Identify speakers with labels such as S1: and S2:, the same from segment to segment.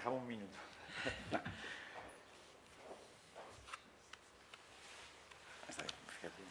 S1: Dejamos un minuto. Está bien, fíjate.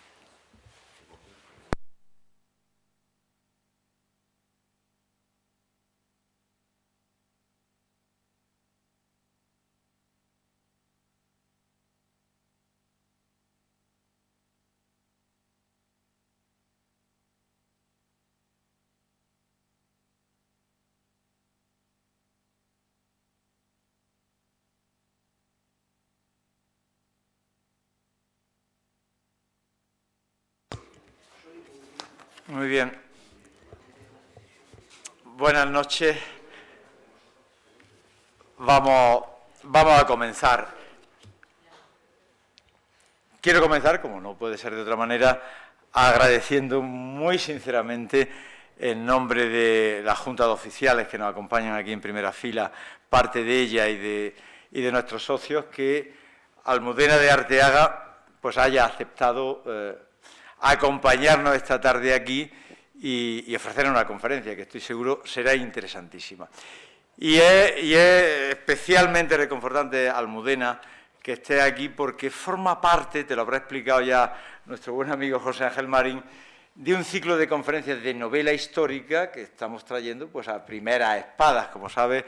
S1: Muy bien. Buenas noches. Vamos a comenzar. Quiero comenzar, como no puede ser de otra manera, agradeciendo muy sinceramente, en nombre de la Junta de Oficiales que nos acompañan aquí en primera fila, parte de ella y de nuestros socios, que Almudena de Arteaga pues haya aceptado acompañarnos esta tarde aquí y ofrecer una conferencia que estoy seguro será interesantísima. Y es especialmente reconfortante, Almudena, que esté aquí porque forma parte, te lo habrá explicado ya nuestro buen amigo José Ángel Marín, de un ciclo de conferencias de novela histórica que estamos trayendo pues a primeras espadas. Como sabe,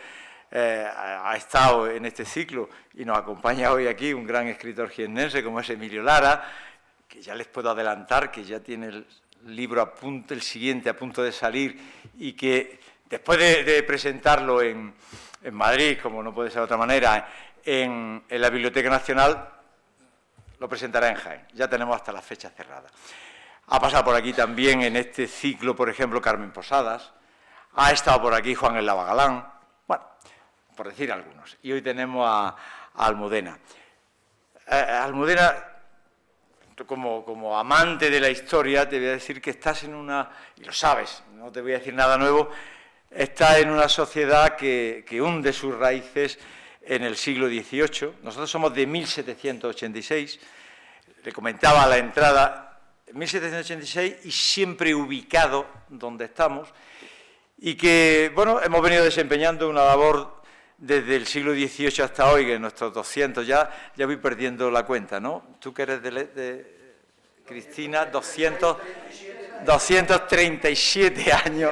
S1: ha estado en este ciclo y nos acompaña hoy aquí un gran escritor jiennense como es Emilio Lara, que ya les puedo adelantar que ya tiene el libro el siguiente a punto de salir y que después de presentarlo en Madrid, como no puede ser de otra manera, en la Biblioteca Nacional, lo presentará en Jaén. Ya tenemos hasta la fecha cerrada. Ha pasado por aquí también en este ciclo, por ejemplo, Carmen Posadas, ha estado por aquí Juan El Lavagalán, bueno, por decir algunos. Y hoy tenemos a Almudena. Almudena, como amante de la historia, te voy a decir que estás en una, y lo sabes, no te voy a decir nada nuevo, estás en una sociedad que hunde sus raíces en el siglo XVIII. Nosotros somos de 1786, le comentaba a la entrada, 1786 y siempre ubicado donde estamos, y que, bueno, hemos venido desempeñando una labor desde el siglo XVIII hasta hoy, que en nuestros 200, ya voy perdiendo la cuenta, ¿no? Tú que eres de Cristina, 237 años.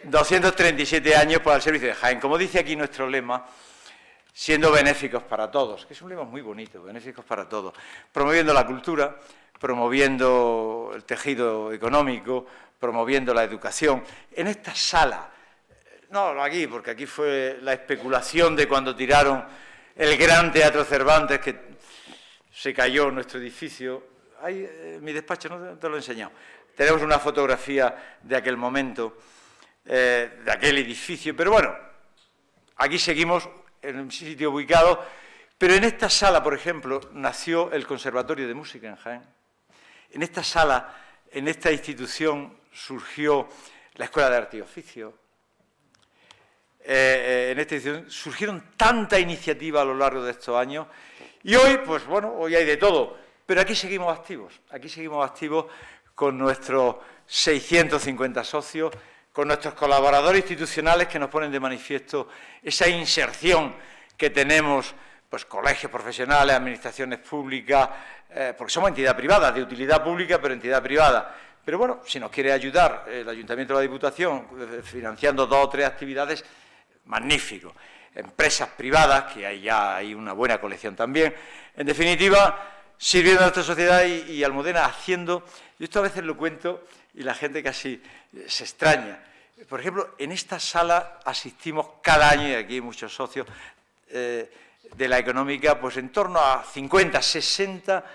S1: 237 años por el servicio de Jaén. Como dice aquí nuestro lema, siendo benéficos para todos, que es un lema muy bonito, benéficos para todos, promoviendo la cultura, promoviendo el tejido económico, promoviendo la educación. En esta sala, no aquí, porque aquí fue la especulación de cuando tiraron el gran Teatro Cervantes, que se cayó nuestro edificio. Ahí, en mi despacho, no te lo he enseñado. Tenemos una fotografía de aquel momento, de aquel edificio, pero bueno, aquí seguimos en un sitio ubicado, pero en esta sala, por ejemplo, nació el Conservatorio de Música en Jaén. En esta sala, en esta institución, surgió la Escuela de Arte y Oficio. En esta institución surgieron tantas iniciativas a lo largo de estos años, y hoy, pues bueno, hoy hay de todo, pero aquí seguimos activos con nuestros 650 socios, con nuestros colaboradores institucionales que nos ponen de manifiesto esa inserción que tenemos, pues colegios profesionales, administraciones públicas, porque somos entidad privada, de utilidad pública, pero entidad privada. Pero bueno, si nos quiere ayudar el Ayuntamiento de la Diputación financiando 2 o 3 actividades, magnífico. Empresas privadas, que hay una buena colección también. En definitiva, sirviendo a nuestra sociedad y Almudena haciendo, yo esto a veces lo cuento y la gente casi se extraña. Por ejemplo, en esta sala asistimos cada año, y aquí hay muchos socios de la económica, pues en torno a 50, 60,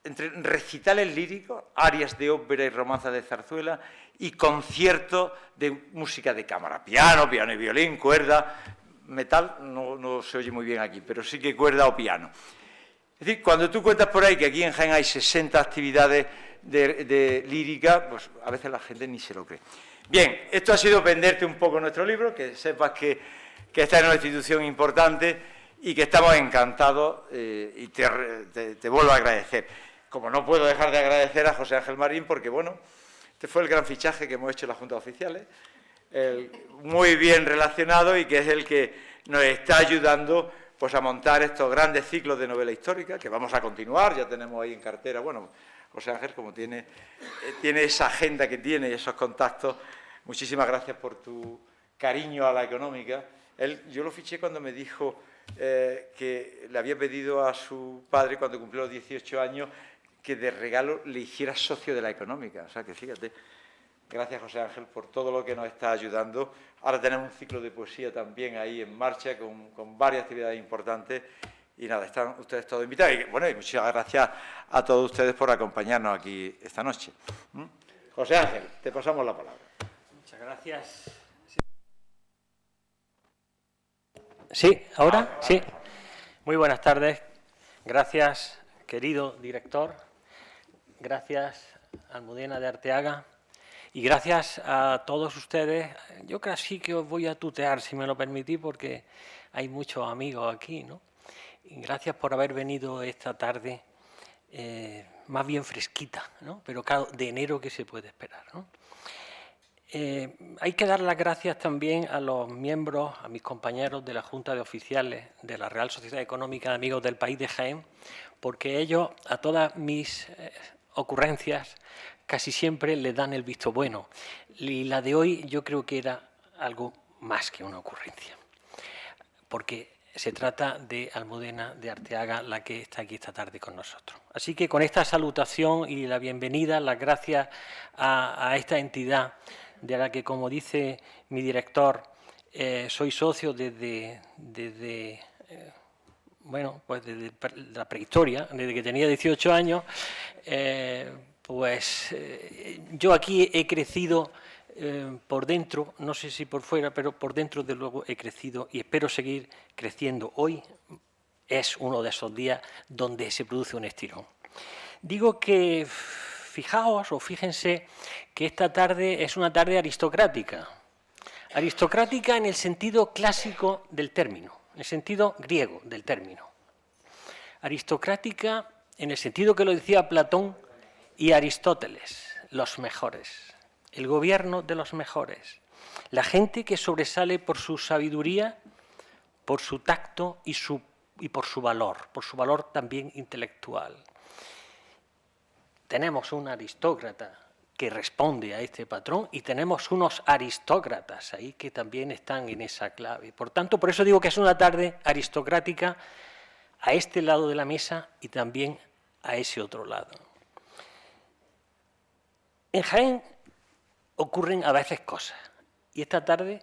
S1: entre recitales líricos, arias de ópera y romanzas de zarzuela, y conciertos de música de cámara, piano y violín, cuerda, metal, no se oye muy bien aquí, pero sí que cuerda o piano. Es decir, cuando tú cuentas por ahí que aquí en Jaén hay 60 actividades de lírica, pues a veces la gente ni se lo cree. Bien, esto ha sido venderte un poco nuestro libro, que sepas que esta es una institución importante y que estamos encantados y te vuelvo a agradecer. Como no puedo dejar de agradecer a José Ángel Marín, porque bueno, este fue el gran fichaje que hemos hecho en la Junta de Oficiales. muy bien relacionado y que es el que nos está ayudando pues a montar estos grandes ciclos de novela histórica, que vamos a continuar, ya tenemos ahí en cartera, bueno, José Ángel, como tiene esa agenda que tiene y esos contactos, muchísimas gracias por tu cariño a la económica. Yo lo fiché cuando me dijo que le había pedido a su padre, cuando cumplió los 18 años, que de regalo le hiciera socio de la económica. O sea, que fíjate, gracias José Ángel por todo lo que nos está ayudando. Ahora tenemos un ciclo de poesía también ahí en marcha, con varias actividades importantes. Y nada, están ustedes todos invitados. Y bueno, y muchas gracias a todos ustedes por acompañarnos aquí esta noche. José Ángel, te pasamos la palabra.
S2: Muchas gracias. Sí, ¿ahora? Sí. Muy buenas tardes. Gracias, querido director. Gracias, Almudena de Arteaga. Y gracias a todos ustedes. Yo casi que os voy a tutear, si me lo permitís, porque hay muchos amigos aquí, ¿no? Y gracias por haber venido esta tarde, más bien fresquita, ¿no? Pero claro, de enero, ¿qué se puede esperar, ¿no? Hay que dar las gracias también a los miembros, a mis compañeros de la Junta de Oficiales de la Real Sociedad Económica de Amigos del País de Jaén, porque ellos a todas mis ocurrencias casi siempre le dan el visto bueno. Y la de hoy yo creo que era algo más que una ocurrencia, porque se trata de Almudena de Arteaga, la que está aquí esta tarde con nosotros. Así que con esta salutación y la bienvenida, las gracias a esta entidad de la que, como dice mi director, soy socio desde la prehistoria, desde que tenía 18 años, yo aquí he crecido por dentro, no sé si por fuera, pero por dentro de luego he crecido y espero seguir creciendo. Hoy es uno de esos días donde se produce un estirón. Digo que fijaos o fíjense que esta tarde es una tarde aristocrática. Aristocrática en el sentido clásico del término, en el sentido griego del término. Aristocrática en el sentido que lo decía Platón y Aristóteles, los mejores, el gobierno de los mejores, la gente que sobresale por su sabiduría, por su tacto y por su valor también intelectual. Tenemos un aristócrata que responde a este patrón y tenemos unos aristócratas ahí que también están en esa clave. Por tanto, por eso digo que es una tarde aristocrática a este lado de la mesa y también a ese otro lado. En Jaén ocurren a veces cosas y esta tarde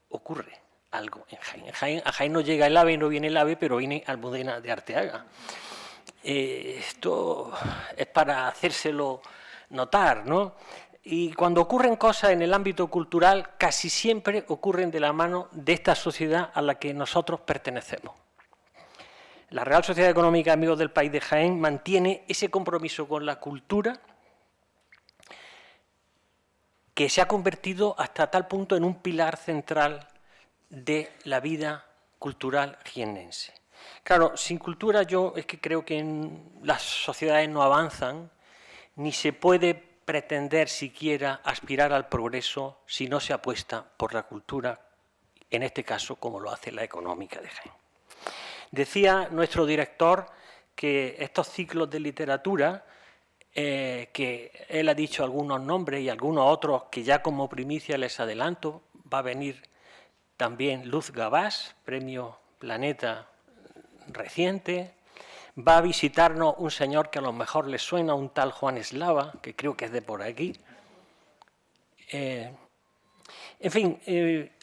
S2: ocurre algo en Jaén. A Jaén no llega el AVE, no viene el AVE, pero viene Almudena de Arteaga. Esto es para hacérselo notar, ¿no? Y cuando ocurren cosas en el ámbito cultural, casi siempre ocurren de la mano de esta sociedad a la que nosotros pertenecemos. La Real Sociedad Económica de Amigos del País de Jaén mantiene ese compromiso con la cultura que se ha convertido hasta tal punto en un pilar central de la vida cultural jiennense. Claro, sin cultura yo es que creo que las sociedades no avanzan, ni se puede pretender siquiera aspirar al progreso si no se apuesta por la cultura, en este caso como lo hace la económica de Jaén. Decía nuestro director que estos ciclos de literatura, que él ha dicho algunos nombres y algunos otros que ya como primicia les adelanto, va a venir también Luz Gabás, premio Planeta reciente, va a visitarnos un señor que a lo mejor les suena, un tal Juan Eslava, que creo que es de por aquí. En fin,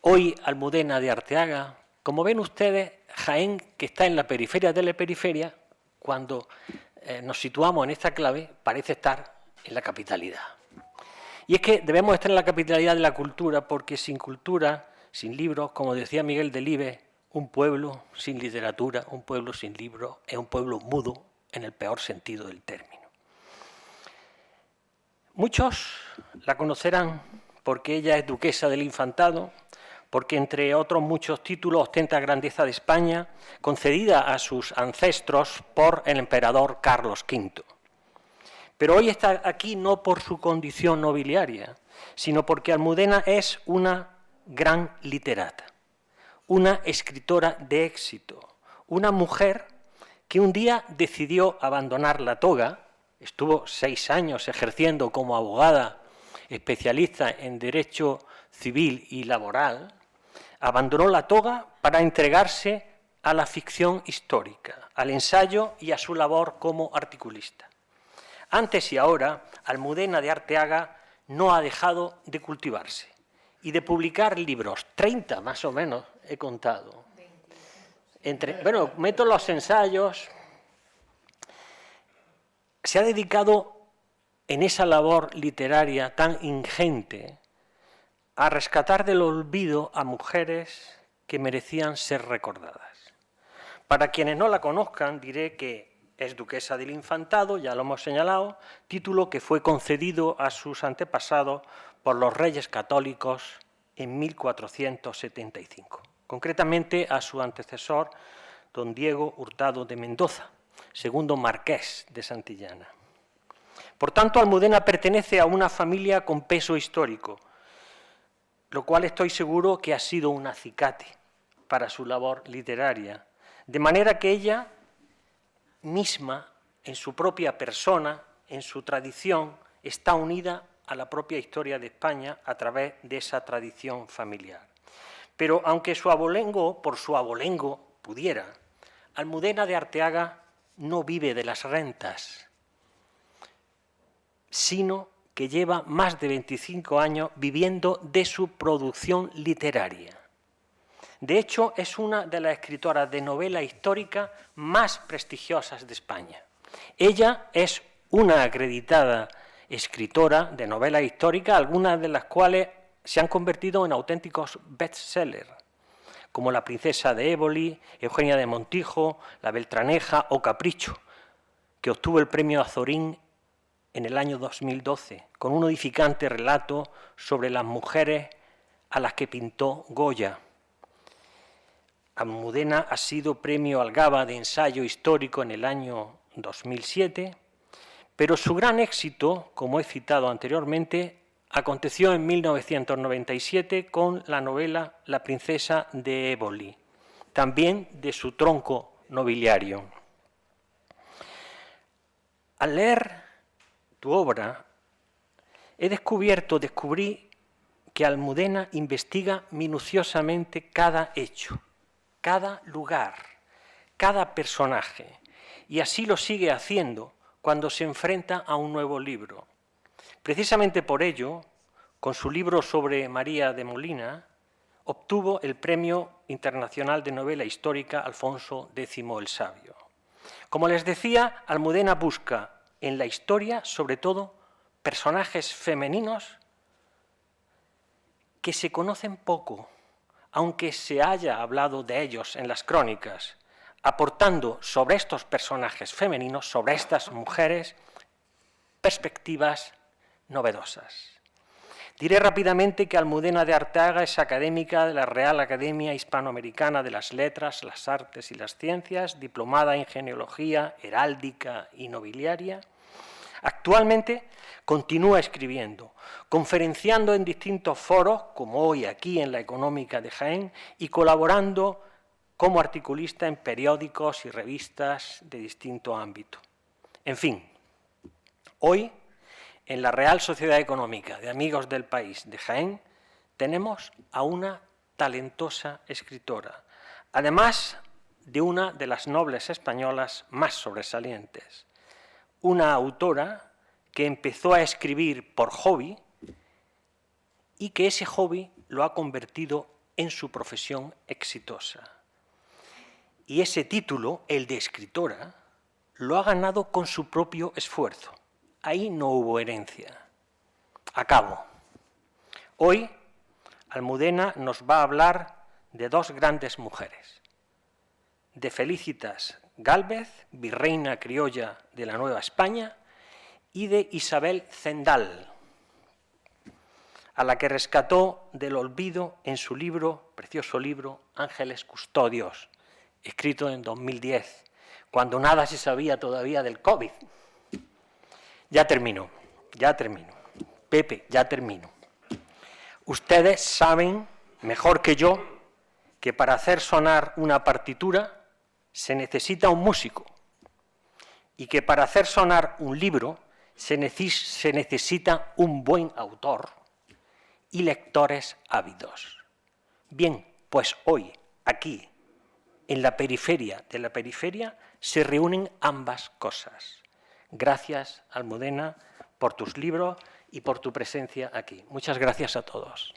S2: hoy Almudena de Arteaga. Como ven ustedes, Jaén, que está en la periferia de la periferia, cuando nos situamos en esta clave, parece estar en la capitalidad. Y es que debemos estar en la capitalidad de la cultura, porque sin cultura, sin libros, como decía Miguel Delibes, un pueblo sin literatura, un pueblo sin libros, es un pueblo mudo en el peor sentido del término. Muchos la conocerán porque ella es duquesa del Infantado, porque entre otros muchos títulos ostenta grandeza de España, concedida a sus ancestros por el emperador Carlos V. Pero hoy está aquí no por su condición nobiliaria, sino porque Almudena es una gran literata, una escritora de éxito, una mujer que un día decidió abandonar la toga, estuvo 6 años ejerciendo como abogada especialista en derecho civil y laboral, abandonó la toga para entregarse a la ficción histórica, al ensayo y a su labor como articulista. Antes y ahora, Almudena de Arteaga no ha dejado de cultivarse y de publicar libros, 30 más o menos he contado. Bueno, meto los ensayos. Se ha dedicado en esa labor literaria tan ingente a rescatar del olvido a mujeres que merecían ser recordadas. Para quienes no la conozcan, diré que es duquesa del Infantado, ya lo hemos señalado, título que fue concedido a sus antepasados por los reyes católicos en 1475, concretamente a su antecesor, don Diego Hurtado de Mendoza, segundo marqués de Santillana. Por tanto, Almudena pertenece a una familia con peso histórico, lo cual estoy seguro que ha sido un acicate para su labor literaria, de manera que ella misma, en su propia persona, en su tradición, está unida a la propia historia de España a través de esa tradición familiar. Pero aunque su abolengo, por su abolengo, pudiera, Almudena de Arteaga no vive de las rentas, sino que lleva más de 25 años viviendo de su producción literaria. De hecho, es una de las escritoras de novela histórica más prestigiosas de España. Ella es una acreditada escritora de novela histórica, algunas de las cuales se han convertido en auténticos bestsellers, como La princesa de Éboli, Eugenia de Montijo, La Beltraneja o Capricho, que obtuvo el premio Azorín en el año 2012, con un edificante relato sobre las mujeres a las que pintó Goya. Almudena ha sido premio Algaba de ensayo histórico en el año 2007, pero su gran éxito, como he citado anteriormente, aconteció en 1997 con la novela La princesa de Éboli, también de su tronco nobiliario. Al leer tu obra, descubrí que Almudena investiga minuciosamente cada hecho, cada lugar, cada personaje, y así lo sigue haciendo cuando se enfrenta a un nuevo libro. Precisamente por ello, con su libro sobre María de Molina, obtuvo el Premio Internacional de Novela Histórica Alfonso X el Sabio. Como les decía, Almudena busca en la historia, sobre todo, personajes femeninos que se conocen poco, aunque se haya hablado de ellos en las crónicas, aportando sobre estos personajes femeninos, sobre estas mujeres, perspectivas novedosas. Diré rápidamente que Almudena de Arteaga es académica de la Real Academia Hispanoamericana de las Letras, las Artes y las Ciencias, diplomada en Genealogía, Heráldica y Nobiliaria. Actualmente continúa escribiendo, conferenciando en distintos foros, como hoy aquí en La Económica de Jaén, y colaborando como articulista en periódicos y revistas de distinto ámbito. En fin, hoy, en la Real Sociedad Económica de Amigos del País de Jaén, tenemos a una talentosa escritora, además de una de las nobles españolas más sobresalientes, una autora que empezó a escribir por hobby y que ese hobby lo ha convertido en su profesión exitosa. Y ese título, el de escritora, lo ha ganado con su propio esfuerzo. Ahí no hubo herencia. Acabo. Hoy, Almudena nos va a hablar de dos grandes mujeres, de Felicitas Gálvez, virreina criolla de la Nueva España, y de Isabel Zendal, a la que rescató del olvido en su libro, precioso libro, Ángeles Custodios, escrito en 2010, cuando nada se sabía todavía del COVID. Ya termino. Pepe, ya termino. Ustedes saben mejor que yo, que para hacer sonar una partitura se necesita un músico y que para hacer sonar un libro se necesita un buen autor y lectores ávidos. Bien, pues hoy, aquí, en la periferia de la periferia, se reúnen ambas cosas. Gracias, Almudena, por tus libros y por tu presencia aquí. Muchas gracias a todos.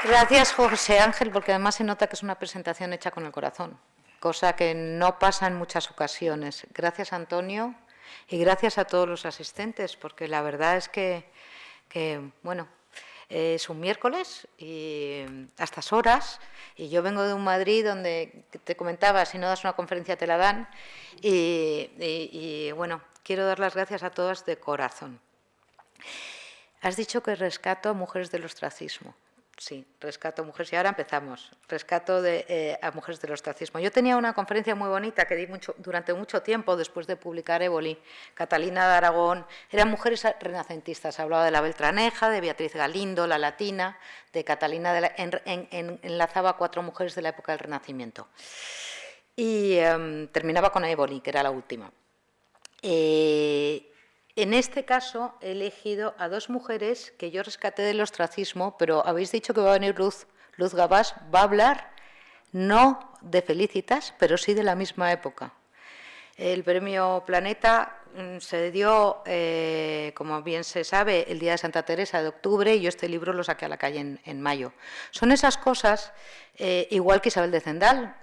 S3: Gracias, José Ángel, porque además se nota que es una presentación hecha con el corazón, cosa que no pasa en muchas ocasiones. Gracias, Antonio, y gracias a todos los asistentes, porque la verdad es que bueno, es un miércoles y a estas horas, y yo vengo de un Madrid donde te comentaba, si no das una conferencia te la dan, y bueno, quiero dar las gracias a todas de corazón. Has dicho que rescato a mujeres del ostracismo. Sí, rescato a mujeres, y ahora empezamos, rescato a mujeres del ostracismo. Yo tenía una conferencia muy bonita que di durante mucho tiempo, después de publicar Éboli, Catalina de Aragón, eran mujeres renacentistas, hablaba de la Beltraneja, de Beatriz Galindo, la Latina, de Catalina, enlazaba a 4 mujeres de la época del Renacimiento. Y terminaba con Éboli, que era la última. En este caso he elegido a 2 mujeres que yo rescaté del ostracismo, pero habéis dicho que va a venir Luz Gabás, va a hablar no de Felicitas, pero sí de la misma época. El premio Planeta se dio, como bien se sabe, el día de Santa Teresa de octubre, y yo este libro lo saqué a la calle en mayo. Son esas cosas, igual que Isabel de Zendal,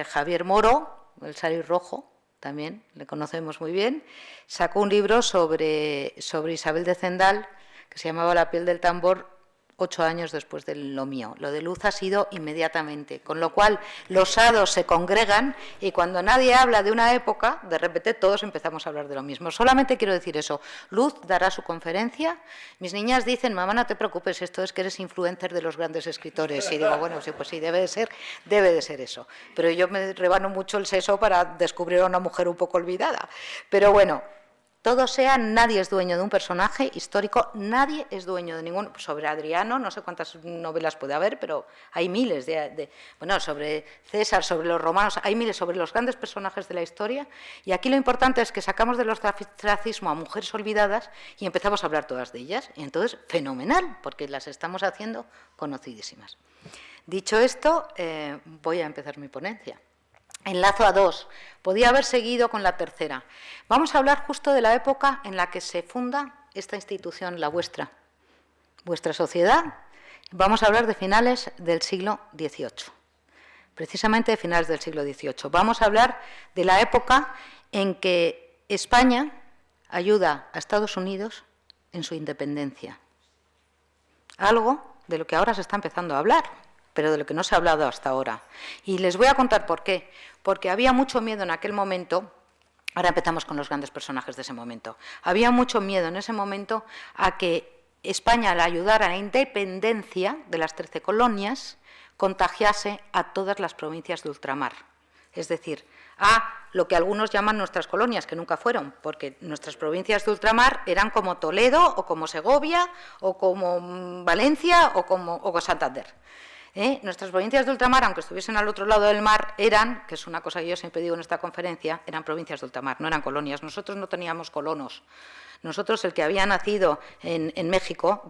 S3: Javier Moro, el sari rojo, también le conocemos muy bien, sacó un libro sobre Isabel de Zendal que se llamaba La piel del tambor 8 años después de lo mío. Lo de Luz ha sido inmediatamente, con lo cual los hados se congregan y cuando nadie habla de una época, de repente todos empezamos a hablar de lo mismo. Solamente quiero decir eso. Luz dará su conferencia. Mis niñas dicen, mamá, no te preocupes, esto es que eres influencer de los grandes escritores. Y digo, bueno, sí, pues sí, debe de ser eso. Pero yo me rebano mucho el seso para descubrir a una mujer un poco olvidada. Pero bueno, todo sea, nadie es dueño de un personaje histórico, nadie es dueño de ningún... Sobre Adriano, no sé cuántas novelas puede haber, pero hay miles bueno, sobre César, sobre los romanos, hay miles sobre los grandes personajes de la historia, y aquí lo importante es que sacamos del ostracismo a mujeres olvidadas y empezamos a hablar todas de ellas, y entonces, fenomenal, porque las estamos haciendo conocidísimas. Dicho esto, voy a empezar mi ponencia. Enlazo a 2. Podía haber seguido con la tercera. Vamos a hablar justo de la época en la que se funda esta institución, la vuestra sociedad. Vamos a hablar de finales del siglo XVIII, precisamente de finales del siglo XVIII. Vamos a hablar de la época en que España ayuda a Estados Unidos en su independencia. Algo de lo que ahora se está empezando a hablar, pero de lo que no se ha hablado hasta ahora. Y les voy a contar por qué. Porque había mucho miedo en aquel momento, ahora empezamos con los grandes personajes de ese momento, había mucho miedo en ese momento a que España, al ayudar a la independencia de las 13 colonias, contagiase a todas las provincias de ultramar. Es decir, a lo que algunos llaman nuestras colonias, que nunca fueron, porque nuestras provincias de ultramar eran como Toledo, o como Segovia, o como Valencia, o como Santander. Nuestras provincias de ultramar, aunque estuviesen al otro lado del mar, eran, que es una cosa que yo siempre digo en esta conferencia, eran provincias de ultramar, no eran colonias. Nosotros no teníamos colonos. Nosotros, el que había nacido en México,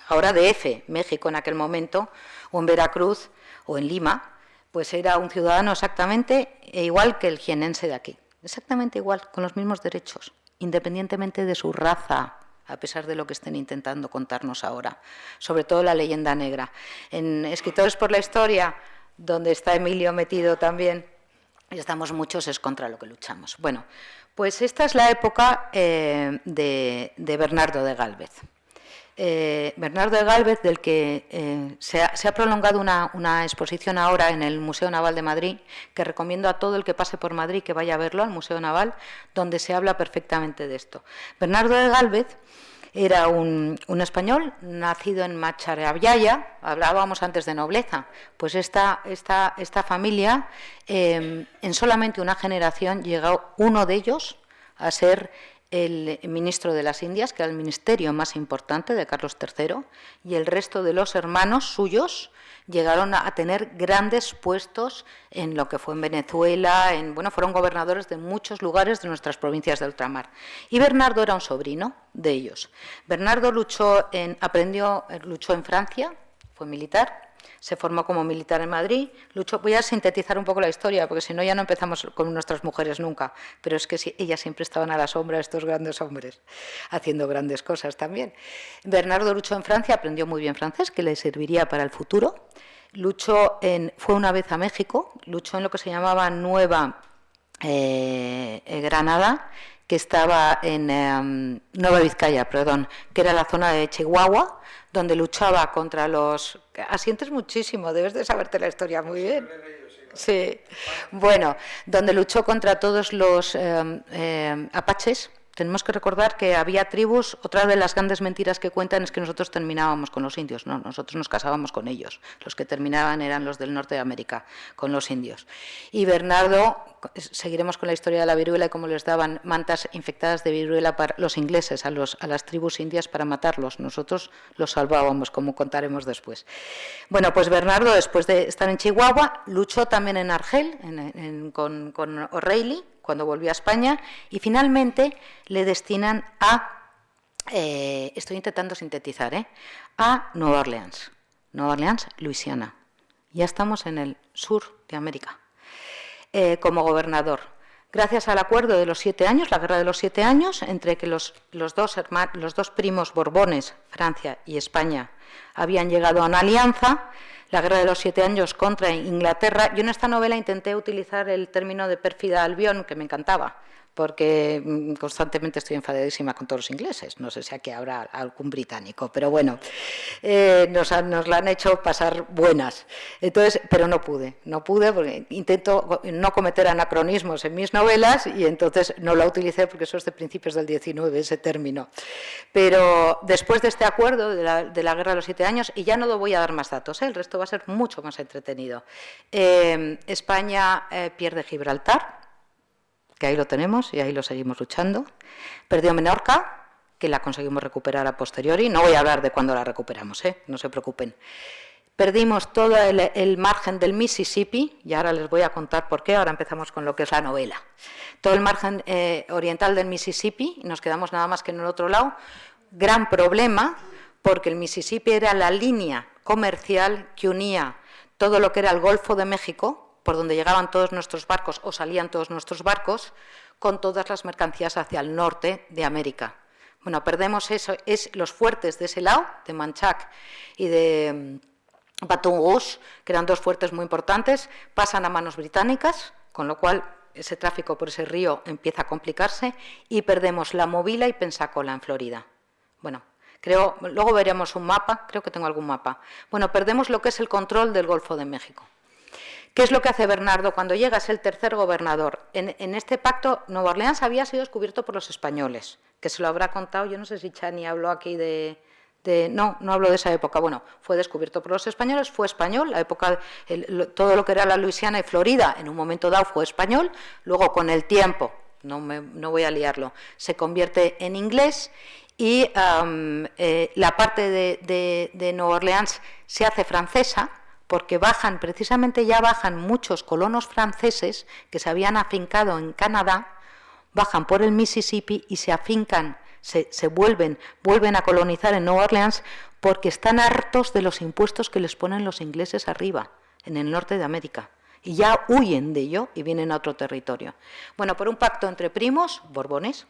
S3: ahora DF, México en aquel momento, o en Veracruz, o en Lima, pues era un ciudadano exactamente igual que el jienense de aquí. Exactamente igual, con los mismos derechos, independientemente de su raza, a pesar de lo que estén intentando contarnos ahora, sobre todo la leyenda negra. En Escritores por la Historia, donde está Emilio metido también, y estamos muchos, es contra lo que luchamos. Bueno, pues esta es la época de Bernardo de Gálvez. Bernardo de Gálvez, del que se ha prolongado una exposición ahora en el Museo Naval de Madrid, que recomiendo a todo el que pase por Madrid que vaya a verlo, al Museo Naval, donde se habla perfectamente de esto. Bernardo de Gálvez era un español nacido en Macharabiaya, hablábamos antes de nobleza, pues esta familia, en solamente una generación llegó uno de ellos a ser el ministro de las Indias, que era el ministerio más importante de Carlos III, y el resto de los hermanos suyos llegaron a tener grandes puestos en lo que fue en Venezuela, fueron gobernadores de muchos lugares de nuestras provincias de ultramar. Y Bernardo era un sobrino de ellos. Bernardo luchó en Francia, fue militar, se formó como militar en Madrid, voy a sintetizar un poco la historia, porque si no ya no empezamos con nuestras mujeres nunca, pero es que ellas siempre estaban a la sombra de estos grandes hombres, haciendo grandes cosas también. Bernardo luchó en Francia, aprendió muy bien francés, que le serviría para el futuro. Fue una vez a México, luchó en lo que se llamaba Nueva Granada, que estaba en Nueva Vizcaya, que era la zona de Chihuahua, donde luchaba contra los... Asientes muchísimo, debes de saberte la historia muy bien. Sí. Bueno, donde luchó contra todos los apaches. Tenemos que recordar que había tribus, otra de las grandes mentiras que cuentan es que nosotros terminábamos con los indios, no, nosotros nos casábamos con ellos, los que terminaban eran los del norte de América, con los indios. Y Bernardo, seguiremos con la historia de la viruela y cómo les daban mantas infectadas de viruela para los ingleses, a las tribus indias para matarlos, nosotros los salvábamos, como contaremos después. Bueno, pues Bernardo, después de estar en Chihuahua, luchó también en Argel, con O'Reilly, cuando volvió a España, y finalmente le destinan estoy intentando sintetizar, a Nueva Orleans, Luisiana. Ya estamos en el sur de América, como gobernador. Gracias al acuerdo de los 7 años, la guerra de los 7 años, entre que los dos primos Borbones, Francia y España, habían llegado a una alianza, la guerra de los 7 años contra Inglaterra. Yo en esta novela intenté utilizar el término de pérfida Albión, que me encantaba, porque constantemente estoy enfadadísima con todos los ingleses. No sé si aquí habrá algún británico, pero bueno, nos la han hecho pasar buenas. Entonces, pero no pude porque intento no cometer anacronismos en mis novelas y entonces no la utilicé porque eso es de principios del 19, ese término. Pero después de este acuerdo de la guerra de los 7 años, y ya no voy a dar más datos, el resto va a ser mucho más entretenido, España pierde Gibraltar, que ahí lo tenemos y ahí lo seguimos luchando. Perdió Menorca, que la conseguimos recuperar a posteriori. No voy a hablar de cuándo la recuperamos, no se preocupen. Perdimos todo el margen del Mississippi, y ahora les voy a contar por qué. Ahora empezamos con lo que es la novela. Todo el margen oriental del Mississippi, y nos quedamos nada más que en el otro lado. Gran problema, porque el Mississippi era la línea comercial que unía todo lo que era el Golfo de México, por donde llegaban todos nuestros barcos o salían todos nuestros barcos, con todas las mercancías hacia el norte de América. Bueno, perdemos eso, los fuertes de ese lado, de Manchac y de Baton Rouge, que eran dos fuertes muy importantes, pasan a manos británicas, con lo cual ese tráfico por ese río empieza a complicarse, y perdemos La Movila y Pensacola en Florida. Bueno, luego veremos un mapa, creo que tengo algún mapa. Bueno, perdemos lo que es el control del Golfo de México. ¿Qué es lo que hace Bernardo cuando llega? Es el tercer gobernador. En este pacto, Nueva Orleans había sido descubierto por los españoles, que se lo habrá contado, yo no sé si Chani habló aquí no hablo de esa época. Bueno, fue descubierto por los españoles, fue español, la época, todo lo que era la Luisiana y Florida, en un momento dado fue español, luego con el tiempo, no voy a liarlo, se convierte en inglés, y la parte de Nueva Orleans se hace francesa, porque precisamente ya bajan muchos colonos franceses que se habían afincado en Canadá, bajan por el Mississippi y se afincan, vuelven a colonizar en Nueva Orleans, porque están hartos de los impuestos que les ponen los ingleses arriba, en el norte de América, y ya huyen de ello y vienen a otro territorio. Bueno, por un pacto entre primos, Borbones,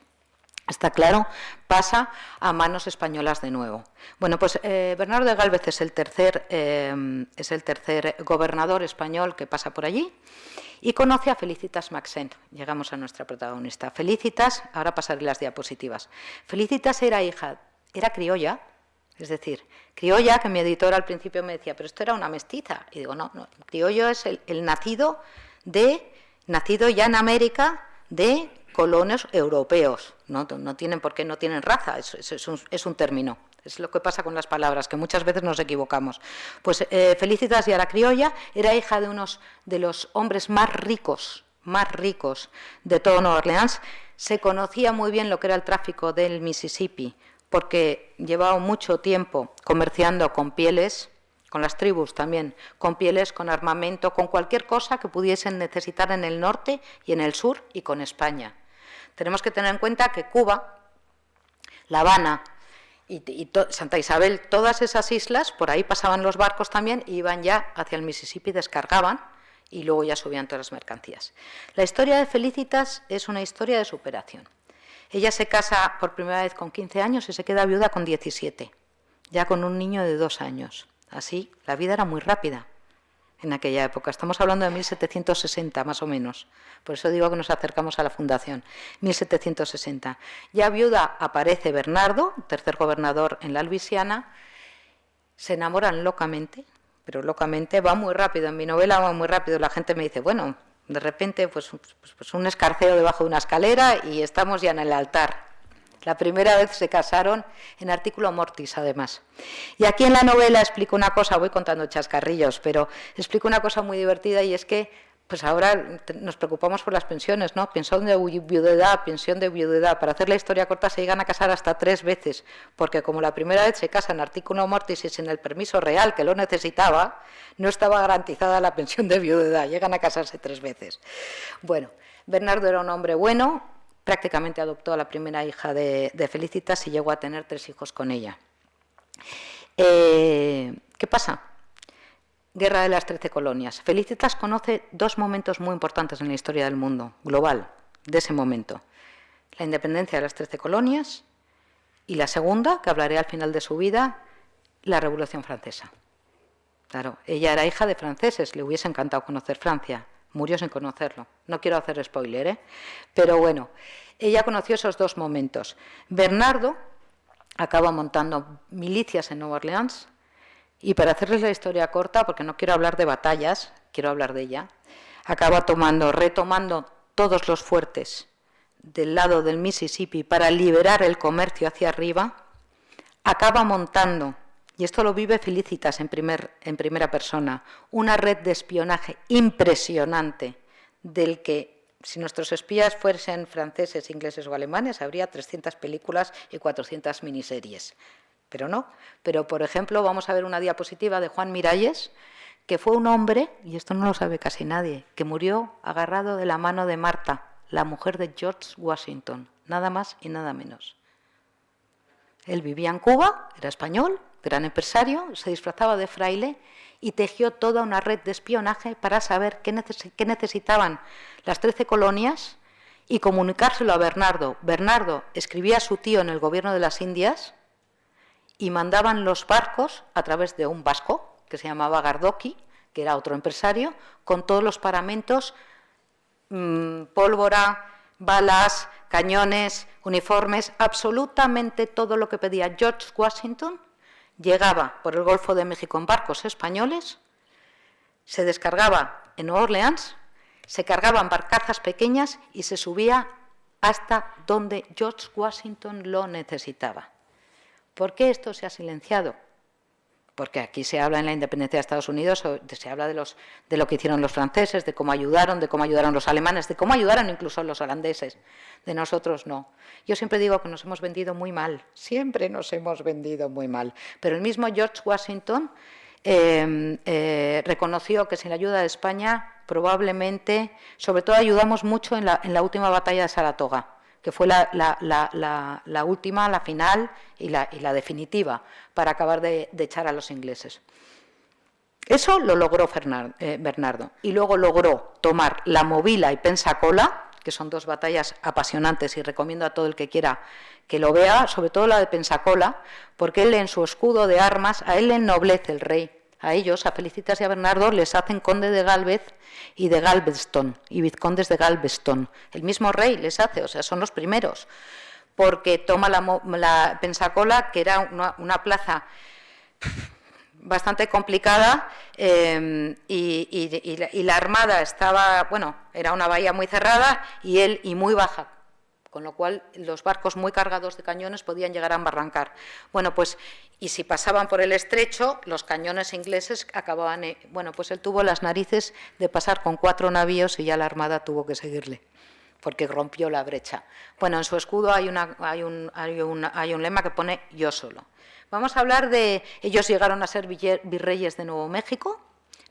S3: está claro, pasa a manos españolas de nuevo. Bueno, pues Bernardo de Gálvez es el tercer gobernador español que pasa por allí, y conoce a Felicitas Maxent. Llegamos a nuestra protagonista. Felicitas, ahora pasaré las diapositivas. Felicitas era criolla, es decir, criolla, que mi editor al principio me decía, pero esto era una mestiza. Y digo, no, criollo es el nacido ya en América de colonos europeos, no tienen por qué, no tienen raza, es un término, es lo que pasa con las palabras, que muchas veces nos equivocamos. Pues Felicitas ya era criolla, era hija de uno de los hombres más ricos de todo Nueva Orleans, Se conocía muy bien lo que era el tráfico del Mississippi, porque llevaba mucho tiempo comerciando con pieles, con las tribus también, con pieles, con armamento, con cualquier cosa que pudiesen necesitar en el norte y en el sur y con España. Tenemos que tener en cuenta que Cuba, La Habana y Santa Isabel, todas esas islas, por ahí pasaban los barcos también y iban ya hacia el Mississippi, descargaban y luego ya subían todas las mercancías. La historia de Felicitas es una historia de superación. Ella se casa por primera vez con 15 años y se queda viuda con 17, ya con un niño de 2 años. Así, la vida era muy rápida en aquella época. Estamos hablando de 1760, más o menos. Por eso digo que nos acercamos a la fundación. 1760. Ya viuda aparece Bernardo, tercer gobernador en la Luisiana. Se enamoran locamente, pero locamente. Va muy rápido, en mi novela va muy rápido. La gente me dice, bueno, de repente pues un escarceo debajo de una escalera y estamos ya en el altar. La primera vez se casaron en artículo mortis, además. Y aquí en la novela explico una cosa, voy contando chascarrillos, pero explico una cosa muy divertida y es que pues ahora nos preocupamos por las pensiones, ¿no? Pensión de viudedad. Para hacer la historia corta se llegan a casar hasta 3 veces, porque como la primera vez se casa en artículo mortis y sin el permiso real que lo necesitaba, no estaba garantizada la pensión de viudedad. Llegan a casarse 3 veces. Bueno, Bernardo era un hombre bueno. Prácticamente adoptó a la primera hija de Felicitas y llegó a tener 3 hijos con ella. ¿Qué pasa? Guerra de las 13 colonias. Felicitas conoce 2 momentos muy importantes en la historia del mundo, global, de ese momento. La independencia de las 13 colonias y la segunda, que hablaré al final de su vida, la Revolución Francesa. Claro, ella era hija de franceses, le hubiese encantado conocer Francia. Murió sin conocerlo. No quiero hacer spoiler, pero bueno, ella conoció esos 2 momentos. Bernardo acaba montando milicias en Nueva Orleans y para hacerles la historia corta, porque no quiero hablar de batallas, quiero hablar de ella, acaba retomando todos los fuertes del lado del Mississippi para liberar el comercio hacia arriba, acaba montando, y esto lo vive Felicitas en primera persona, una red de espionaje impresionante del que, si nuestros espías fuesen franceses, ingleses o alemanes, habría 300 películas y 400 miniseries. Pero no. Pero, por ejemplo, vamos a ver una diapositiva de Juan Miralles, que fue un hombre, y esto no lo sabe casi nadie, que murió agarrado de la mano de Marta, la mujer de George Washington, nada más y nada menos. Él vivía en Cuba, era español, gran empresario, se disfrazaba de fraile y tejió toda una red de espionaje para saber qué necesitaban las 13 colonias y comunicárselo a Bernardo. Bernardo escribía a su tío en el gobierno de las Indias y mandaban los barcos a través de un vasco que se llamaba Gardoqui, que era otro empresario, con todos los paramentos, pólvora, balas, cañones, uniformes, absolutamente todo lo que pedía George Washington. Llegaba por el Golfo de México en barcos españoles, se descargaba en Nueva Orleans, se cargaban barcazas pequeñas y se subía hasta donde George Washington lo necesitaba. ¿Por qué esto se ha silenciado? Porque aquí se habla en la independencia de Estados Unidos, se habla de lo que hicieron los franceses, de cómo ayudaron los alemanes, de cómo ayudaron incluso los holandeses. De nosotros no. Yo siempre digo que nos hemos vendido muy mal, siempre nos hemos vendido muy mal. Pero el mismo George Washington reconoció que sin la ayuda de España probablemente, sobre todo ayudamos mucho en la última batalla de Saratoga, que fue la última, la final y la definitiva para acabar de echar a los ingleses. Eso lo logró Bernardo. Y luego logró tomar la Movila y Pensacola, que son 2 batallas apasionantes y recomiendo a todo el que quiera que lo vea, sobre todo la de Pensacola, porque él en su escudo de armas, a él le ennoblece el rey. A ellos, a Felicitas y a Bernardo, les hacen conde de Gálvez y de Galveston, y vizcondes de Galveston. El mismo rey les hace, o sea, son los primeros, porque toma la Pensacola, que era una plaza bastante complicada, y la armada estaba, bueno, era una bahía muy cerrada y muy baja, con lo cual los barcos muy cargados de cañones podían llegar a embarrancar. Bueno, pues, y si pasaban por el estrecho, los cañones ingleses acababan, bueno, pues él tuvo las narices de pasar con 4 navíos y ya la armada tuvo que seguirle, porque rompió la brecha. Bueno, en su escudo hay un lema que pone yo solo. Vamos a hablar de... Ellos llegaron a ser virreyes de Nuevo México,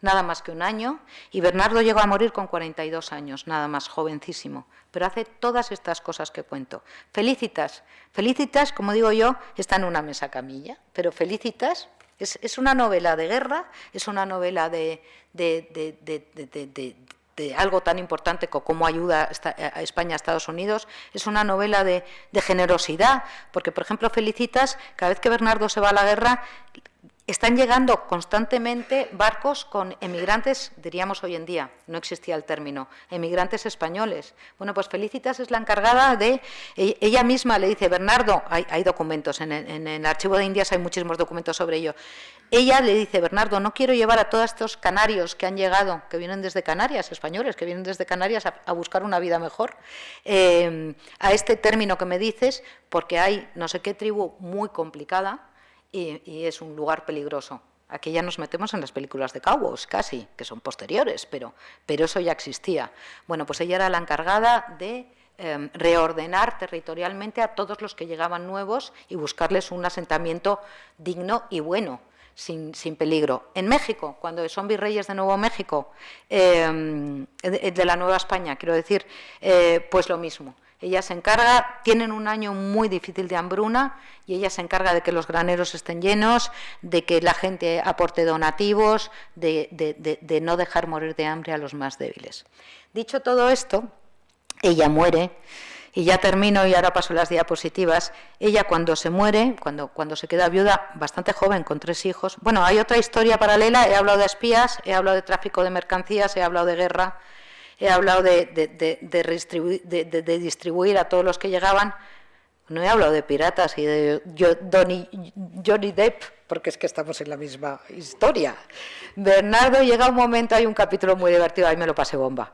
S3: nada más que un año, y Bernardo llegó a morir con 42 años, nada más, jovencísimo, pero hace todas estas cosas que cuento. Felicitas, como digo yo, está en una mesa camilla, pero Felicitas es una novela de guerra, es una novela de algo tan importante como cómo ayuda a España a Estados Unidos, es una novela de generosidad, porque, por ejemplo, Felicitas, cada vez que Bernardo se va a la guerra, están llegando constantemente barcos con emigrantes, diríamos hoy en día, no existía el término, emigrantes españoles. Bueno, pues Felicitas es la encargada de... Ella misma le dice, Bernardo, hay documentos, en el Archivo de Indias hay muchísimos documentos sobre ello. Ella le dice, Bernardo, no quiero llevar a todos estos canarios que han llegado, que vienen desde Canarias, españoles, que vienen desde Canarias a buscar una vida mejor, a este término que me dices, porque hay no sé qué tribu muy complicada, y es un lugar peligroso. Aquí ya nos metemos en las películas de cowboys, casi, que son posteriores, pero eso ya existía. Bueno, pues ella era la encargada de reordenar territorialmente a todos los que llegaban nuevos y buscarles un asentamiento digno y bueno, sin peligro. En México, cuando son virreyes de Nuevo México, de la Nueva España, quiero decir, pues lo mismo. Ella se encarga, tienen un año muy difícil de hambruna y ella se encarga de que los graneros estén llenos, de que la gente aporte donativos, de no dejar morir de hambre a los más débiles. Dicho todo esto, ella muere, y ya termino y ahora paso las diapositivas. Ella cuando se muere, cuando se queda viuda, bastante joven, con 3 hijos. Bueno, hay otra historia paralela, he hablado de espías, he hablado de tráfico de mercancías, he hablado de guerra, he hablado de distribuir a todos los que llegaban. No he hablado de piratas y de Johnny Depp, porque es que estamos en la misma historia. Bernardo, llega un momento, hay un capítulo muy divertido, ahí me lo pasé bomba,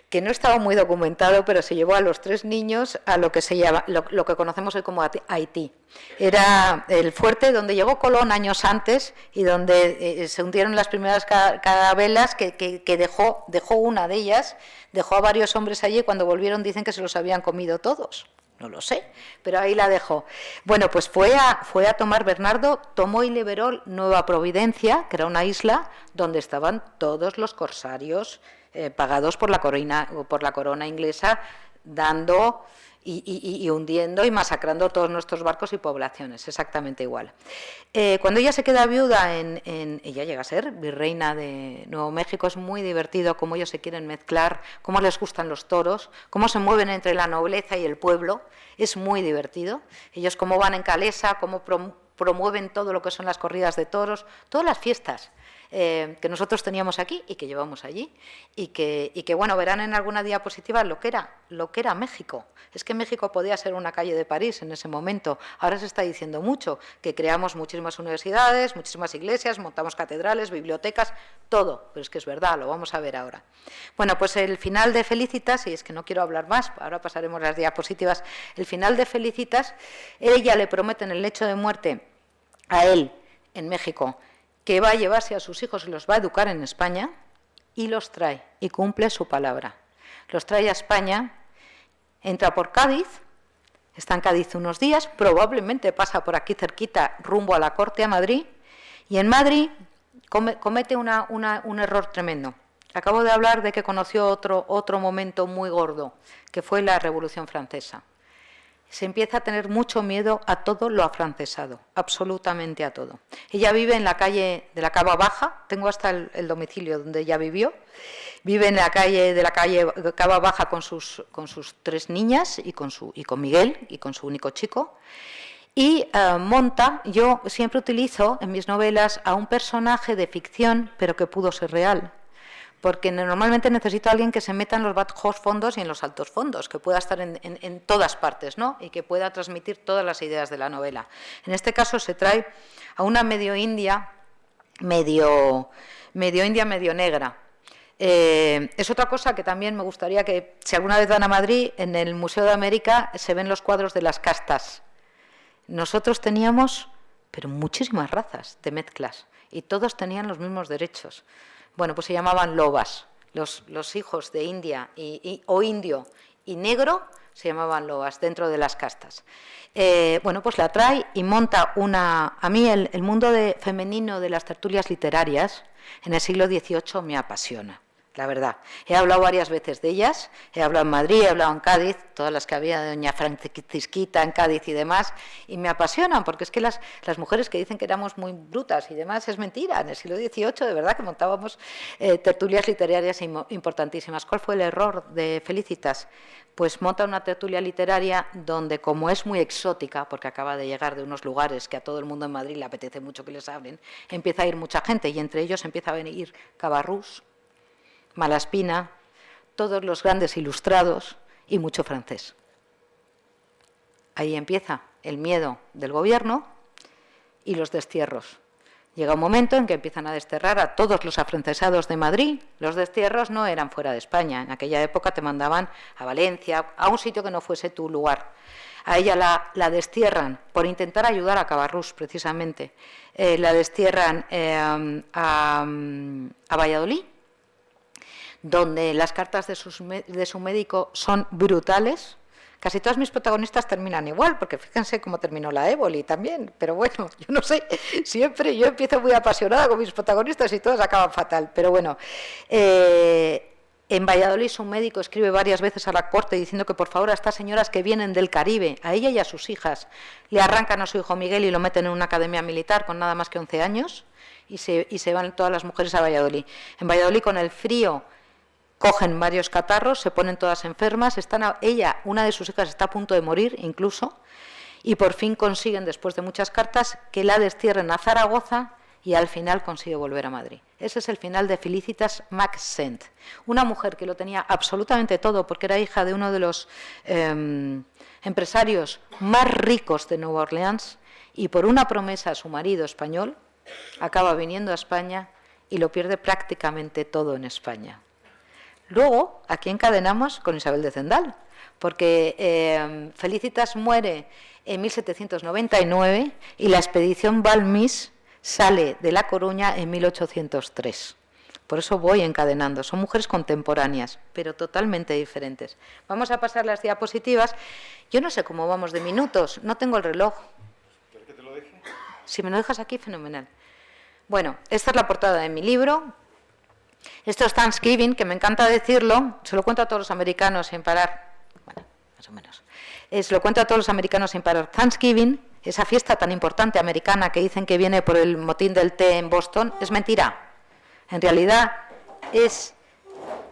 S3: que no estaba muy documentado, pero se llevó a los 3 niños a lo que se llama, lo que conocemos hoy como Haití. Era el fuerte donde llegó Colón años antes y donde se hundieron las primeras carabelas que dejó una de ellas, dejó a varios hombres allí y cuando volvieron dicen que se los habían comido todos. No lo sé, pero ahí la dejó. Bueno, pues fue a tomar Bernardo, tomó y liberó Nueva Providencia, que era una isla donde estaban todos los corsarios pagados por la corona inglesa, dando y hundiendo y masacrando todos nuestros barcos y poblaciones, exactamente igual. Cuando ella se queda viuda, ella llega a ser virreina de Nuevo México, es muy divertido cómo ellos se quieren mezclar, cómo les gustan los toros, cómo se mueven entre la nobleza y el pueblo, es muy divertido. Ellos cómo van en calesa, cómo promueven todo lo que son las corridas de toros, todas las fiestas que nosotros teníamos aquí y que llevamos allí y que bueno, verán en alguna diapositiva lo que era México. Es que México podía ser una calle de París en ese momento. Ahora se está diciendo mucho, que creamos muchísimas universidades, muchísimas iglesias, montamos catedrales, bibliotecas, todo, pero es que es verdad, lo vamos a ver ahora. Bueno, pues el final de Felicitas, y es que no quiero hablar más, ahora pasaremos las diapositivas, el final de Felicitas, ella le promete en el lecho de muerte a él, en México, que va a llevarse a sus hijos y los va a educar en España, y los trae, y cumple su palabra. Los trae a España, entra por Cádiz, está en Cádiz unos días, probablemente pasa por aquí cerquita, rumbo a la corte a Madrid, y en Madrid comete un error tremendo. Acabo de hablar de que conoció otro momento muy gordo, que fue la Revolución Francesa. Se empieza a tener mucho miedo a todo lo afrancesado, absolutamente a todo. Ella vive en la calle de la Cava Baja, tengo hasta el domicilio donde ella vivió, vive en la calle de la calle Cava Baja con sus 3 niñas y con Miguel y con su único chico, y monta, yo siempre utilizo en mis novelas a un personaje de ficción, pero que pudo ser real. Porque normalmente necesito a alguien que se meta en los bajos fondos y en los altos fondos, que pueda estar en todas partes, ¿no? Y que pueda transmitir todas las ideas de la novela. En este caso se trae a una medio india, medio negra. Es otra cosa que también me gustaría que, si alguna vez van a Madrid, en el Museo de América se ven los cuadros de las castas. Nosotros teníamos, pero muchísimas razas de mezclas, y todos tenían los mismos derechos. Bueno, pues se llamaban lobas, los hijos de India o indio y negro se llamaban loas dentro de las castas. Bueno, pues la trae y monta una... A mí el mundo femenino de las tertulias literarias en el siglo XVIII me apasiona, la verdad. He hablado varias veces de ellas, he hablado en Madrid, he hablado en Cádiz, todas las que había de doña Francisquita en Cádiz y demás, y me apasionan, porque es que las mujeres que dicen que éramos muy brutas y demás, es mentira. En el siglo XVIII, de verdad, que montábamos tertulias literarias importantísimas. ¿Cuál fue el error de Felicitas? Pues monta una tertulia literaria donde, como es muy exótica, porque acaba de llegar de unos lugares que a todo el mundo en Madrid le apetece mucho que les hablen, empieza a ir mucha gente, y entre ellos empieza a venir Cabarrús, Malaspina, todos los grandes ilustrados y mucho francés. Ahí empieza el miedo del gobierno y los destierros. Llega un momento en que empiezan a desterrar a todos los afrancesados de Madrid. Los destierros no eran fuera de España. En aquella época te mandaban a Valencia, a un sitio que no fuese tu lugar. A ella la destierran por intentar ayudar a Cabarrús, precisamente. La destierran a Valladolid, donde las cartas de su médico son brutales. Casi todas mis protagonistas terminan igual, porque fíjense cómo terminó la éboli también, pero bueno, yo no sé, siempre yo empiezo muy apasionada con mis protagonistas y todos acaban fatal, pero bueno. En Valladolid su médico escribe varias veces a la corte diciendo que por favor a estas señoras que vienen del Caribe, a ella y a sus hijas, le arrancan a su hijo Miguel y lo meten en una academia militar con nada más que 11 años, y se van todas las mujeres a Valladolid. En Valladolid, con el frío, cogen varios catarros, se ponen todas enfermas, una de sus hijas está a punto de morir incluso, y por fin consiguen, después de muchas cartas, que la destierren a Zaragoza, y al final consigue volver a Madrid. Ese es el final de Felicitas Maxent, una mujer que lo tenía absolutamente todo, porque era hija de uno de los empresarios más ricos de Nueva Orleans, y por una promesa a su marido español, acaba viniendo a España y lo pierde prácticamente todo en España. Luego, aquí encadenamos con Isabel de Zendal, porque Felicitas muere en 1799 y la expedición Balmis sale de La Coruña en 1803. Por eso voy encadenando. Son mujeres contemporáneas, pero totalmente diferentes. Vamos a pasar las diapositivas. Yo no sé cómo vamos de minutos, no tengo el reloj.
S1: ¿Quieres que te lo deje?
S3: Si me lo dejas aquí, fenomenal. Bueno, esta es la portada de mi libro. Esto es Thanksgiving, que me encanta decirlo, se lo cuento a todos los americanos sin parar. Bueno, más o menos. Se lo cuento a todos los americanos sin parar. Thanksgiving, esa fiesta tan importante americana que dicen que viene por el motín del té en Boston, es mentira. En realidad es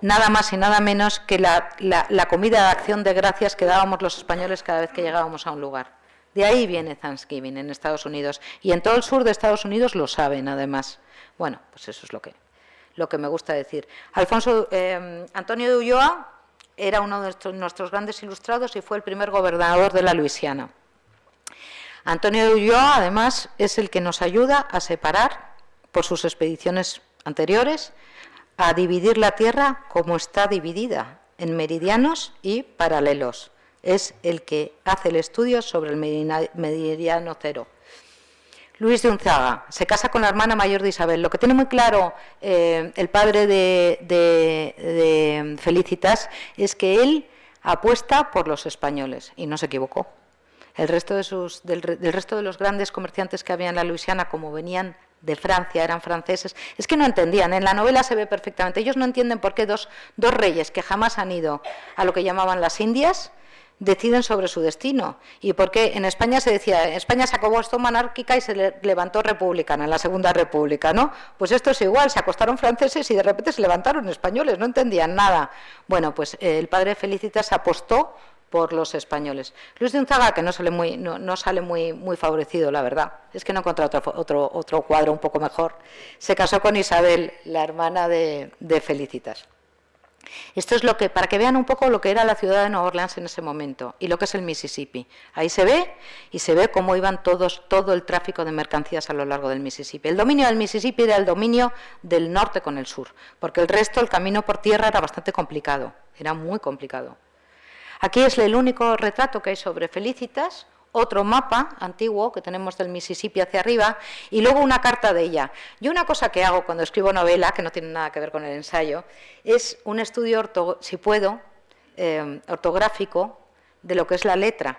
S3: nada más y nada menos que la comida de acción de gracias que dábamos los españoles cada vez que llegábamos a un lugar. De ahí viene Thanksgiving en Estados Unidos. Y en todo el sur de Estados Unidos lo saben, además. Bueno, pues eso es lo que me gusta decir. Antonio de Ulloa era uno de nuestros grandes ilustrados y fue el primer gobernador de la Luisiana. Antonio de Ulloa, además, es el que nos ayuda a separar, por sus expediciones anteriores, a dividir la Tierra como está dividida, en meridianos y paralelos. Es el que hace el estudio sobre el meridiano cero. Luis de Unzaga se casa con la hermana mayor de Isabel. Lo que tiene muy claro el padre de Felicitas es que él apuesta por los españoles, y no se equivocó. El resto del resto de los grandes comerciantes que había en la Luisiana, como venían de Francia, eran franceses, es que no entendían. En la novela se ve perfectamente. Ellos no entienden por qué dos reyes que jamás han ido a lo que llamaban las Indias deciden sobre su destino, y porque en España se decía, España se acostó monárquica y se levantó republicana en la Segunda República, ¿no? Pues esto es igual, se acostaron franceses y de repente se levantaron españoles, no entendían nada. Bueno, pues el padre Felicitas apostó por los españoles. Luis de Unzaga, que no sale muy favorecido, la verdad, es que no encontré otro cuadro un poco mejor, se casó con Isabel, la hermana de Felicitas. Esto es para que vean un poco lo que era la ciudad de Nueva Orleans en ese momento y lo que es el Mississippi. Ahí se ve cómo iban todo el tráfico de mercancías a lo largo del Mississippi. El dominio del Mississippi era el dominio del norte con el sur, porque el camino por tierra era bastante complicado, era muy complicado. Aquí es el único retrato que hay sobre Felicitas, otro mapa antiguo que tenemos del Mississippi hacia arriba, y luego una carta de ella. Yo una cosa que hago cuando escribo novela, que no tiene nada que ver con el ensayo, es un estudio si puedo, ortográfico de lo que es la letra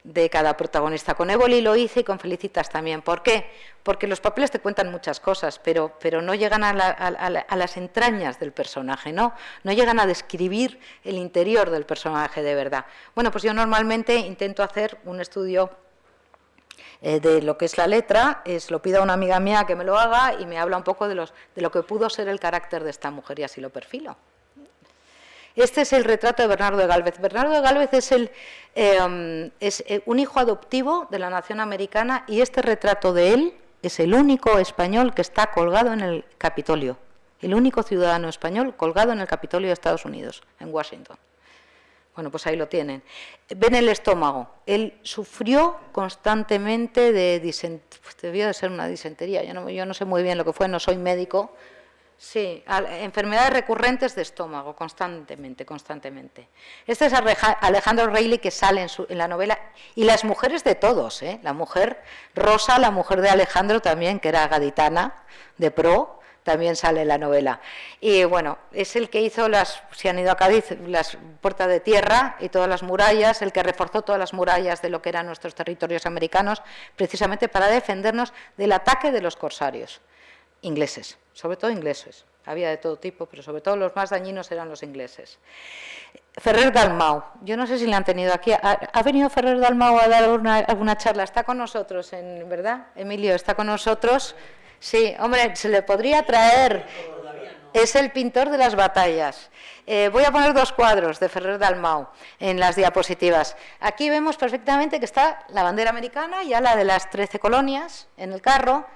S3: de cada protagonista. Con Éboli lo hice y con Felicitas también. ¿Por qué? Porque los papeles te cuentan muchas cosas, pero no llegan a las entrañas del personaje, ¿no? No llegan a describir el interior del personaje de verdad. Bueno, pues yo normalmente intento hacer un estudio de lo que es la letra, lo pido a una amiga mía que me lo haga y me habla un poco de lo que pudo ser el carácter de esta mujer y así lo perfilo. Este es el retrato de Bernardo de Gálvez. Bernardo de Gálvez es un hijo adoptivo de la nación americana y este retrato de él es el único español que está colgado en el Capitolio, el único ciudadano español colgado en el Capitolio de Estados Unidos, en Washington. Bueno, pues ahí lo tienen. Ven el estómago. Él sufrió constantemente de disentería, pues debió de ser una disentería, yo no sé muy bien lo que fue, no soy médico. Sí, enfermedades recurrentes de estómago, constantemente. Este es Alejandro Reilly, que sale en la novela, y las mujeres de todos, ¿eh? La mujer Rosa, la mujer de Alejandro también, que era gaditana, de pro, también sale en la novela. Y bueno, es el que hizo si han ido a Cádiz, las puertas de tierra y todas las murallas, el que reforzó todas las murallas de lo que eran nuestros territorios americanos, precisamente para defendernos del ataque de los corsarios ingleses, sobre todo ingleses. Había de todo tipo, pero sobre todo los más dañinos eran los ingleses. Ferrer Dalmau, yo no sé si le han tenido aquí. ¿Ha venido Ferrer Dalmau a dar alguna charla? Está con nosotros, ¿verdad? Emilio, ¿está con nosotros? Sí, hombre, se le podría traer. Es el pintor de las batallas. Voy a poner 2 cuadros de Ferrer Dalmau en las diapositivas. Aquí vemos perfectamente que está la bandera americana, ya la de las 13 colonias, en el carro,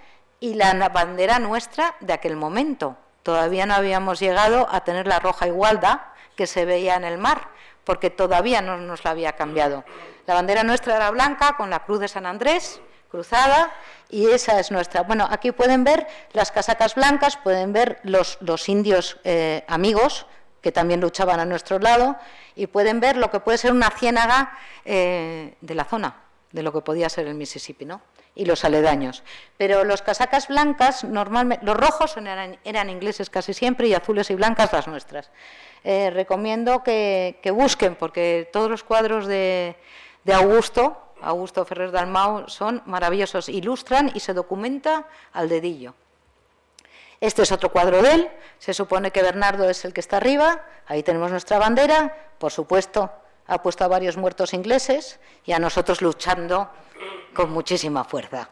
S3: y la bandera nuestra de aquel momento. Todavía no habíamos llegado a tener la roja igualdad que se veía en el mar, porque todavía no nos la había cambiado. La bandera nuestra era blanca, con la cruz de San Andrés cruzada, y esa es nuestra. Bueno, aquí pueden ver las casacas blancas, pueden ver los indios amigos, que también luchaban a nuestro lado, y pueden ver lo que puede ser una ciénaga de la zona, de lo que podía ser el Mississippi, ¿no? Y los aledaños. Pero los casacas blancas, normalmente, los rojos eran ingleses casi siempre, y azules y blancas las nuestras. Recomiendo que busquen, porque todos los cuadros de Augusto Ferrer Dalmau, son maravillosos, ilustran y se documenta al dedillo. Este es otro cuadro de él, se supone que Bernardo es el que está arriba, ahí tenemos nuestra bandera, por supuesto, ha puesto a varios muertos ingleses y a nosotros luchando con muchísima fuerza.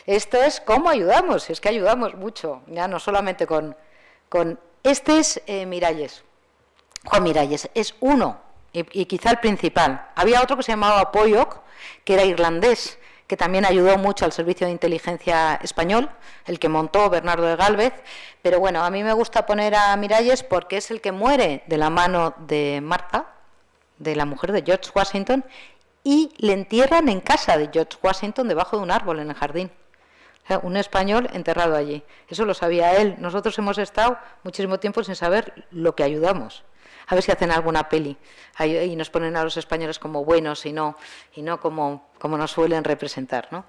S3: Esto es cómo ayudamos, es que ayudamos mucho, ya no solamente con este es Miralles, Juan Miralles, es uno, y quizá el principal. Había otro que se llamaba Pollock, que era irlandés, que también ayudó mucho al servicio de inteligencia español, el que montó Bernardo de Gálvez, pero bueno, a mí me gusta poner a Miralles porque es el que muere de la mano de Martha, de la mujer de George Washington, y le entierran en casa de George Washington debajo de un árbol en el jardín. O sea, un español enterrado allí. Eso lo sabía él. Nosotros hemos estado muchísimo tiempo sin saber lo que ayudamos. A ver si hacen alguna peli y nos ponen a los españoles como buenos y no como nos suelen representar, ¿no?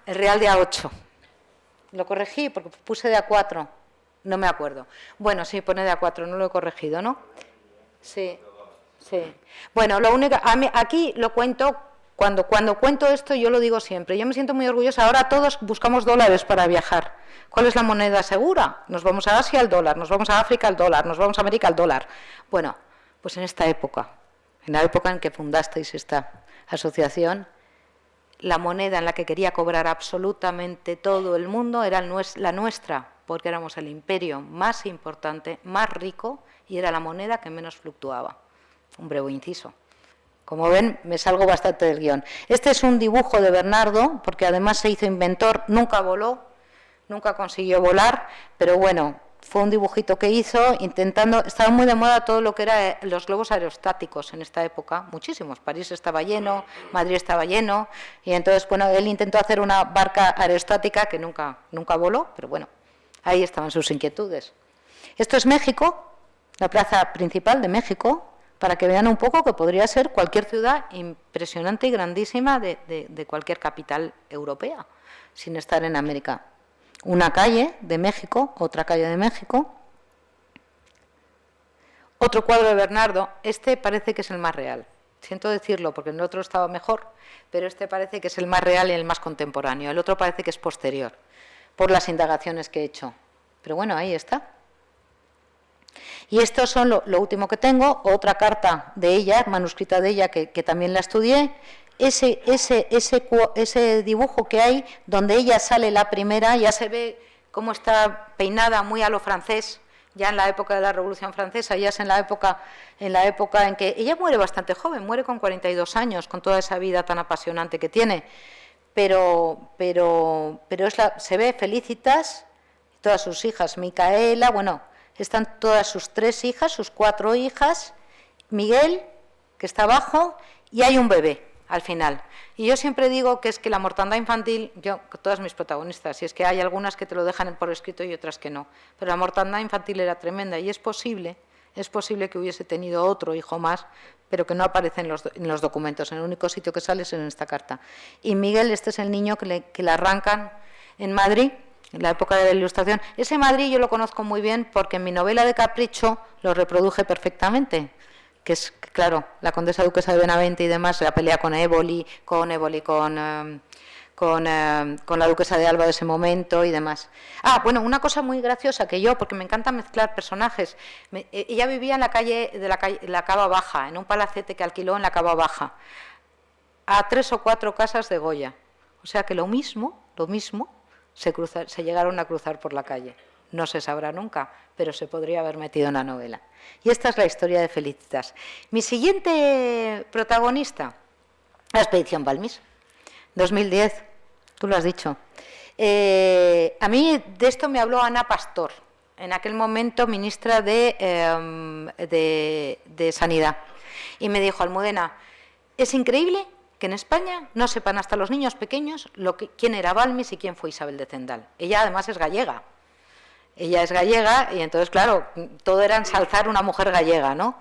S3: El Real de A8. Lo corregí porque puse de A4. No me acuerdo. Bueno, sí, pone de A4, no lo he corregido, ¿no? Sí. Bueno, lo único, aquí lo cuento, cuando cuento esto yo lo digo siempre, yo me siento muy orgullosa, ahora todos buscamos dólares para viajar. ¿Cuál es la moneda segura? Nos vamos a Asia al dólar, nos vamos a África al dólar, nos vamos a América al dólar. Bueno, pues en esta época, en la época en que fundasteis esta asociación, la moneda en la que quería cobrar absolutamente todo el mundo era la nuestra, porque éramos el imperio más importante, más rico, y era la moneda que menos fluctuaba. Un breve inciso. Como ven, me salgo bastante del guión. Este es un dibujo de Bernardo, porque además se hizo inventor, nunca voló, nunca consiguió volar, pero bueno, fue un dibujito que hizo intentando, estaba muy de moda todo lo que era los globos aerostáticos en esta época, muchísimos, París estaba lleno, Madrid estaba lleno, y entonces, bueno, él intentó hacer una barca aerostática que nunca voló, pero bueno, ahí estaban sus inquietudes. Esto es México, la plaza principal de México, para que vean un poco que podría ser cualquier ciudad impresionante y grandísima de cualquier capital europea, sin estar en América. Una calle de México, otra calle de México. Otro cuadro de Bernardo, este parece que es el más real. Siento decirlo porque el otro estaba mejor, pero este parece que es el más real y el más contemporáneo. El otro parece que es posterior, por las indagaciones que he hecho. Pero bueno, ahí está. Y estos son lo último que tengo, otra carta de ella, manuscrita de ella, que también la estudié. Ese dibujo que hay, donde ella sale la primera, ya se ve cómo está peinada muy a lo francés, ya en la época de la Revolución Francesa, ya es en la época en que ella muere bastante joven, muere con 42 años, con toda esa vida tan apasionante que tiene, pero se ve Felicitas, todas sus hijas, Micaela, bueno, están todas sus 3 hijas, sus 4 hijas, Miguel, que está abajo, y hay un bebé al final. Y yo siempre digo que es que la mortandad infantil, todas mis protagonistas, y es que hay algunas que te lo dejan por escrito y otras que no, pero la mortandad infantil era tremenda y es posible que hubiese tenido otro hijo más, pero que no aparece en los documentos, en el único sitio que sale es en esta carta. Y Miguel, este es el niño que le arrancan en Madrid, en la época de la Ilustración. Ese Madrid yo lo conozco muy bien porque en mi novela de Capricho lo reproduje perfectamente, que es, claro, la condesa duquesa de Benavente y demás, la pelea con Éboli, con la duquesa de Alba de ese momento y demás. Bueno, una cosa muy graciosa que porque me encanta mezclar personajes, ella vivía en la Cava Baja, en un palacete que alquiló en la Cava Baja, a 3 o 4 casas de Goya. O sea que lo mismo, se llegaron a cruzar por la calle. No se sabrá nunca, pero se podría haber metido en la novela. Y esta es la historia de Felicitas. Mi siguiente protagonista, la expedición Balmis, 2010, tú lo has dicho. A mí de esto me habló Ana Pastor, en aquel momento ministra de Sanidad, y me dijo: Almudena, es increíble que en España no sepan hasta los niños pequeños quién era Balmis y quién fue Isabel de Zendal. Ella además es gallega. Ella es gallega y entonces, claro, todo era ensalzar una mujer gallega, ¿no?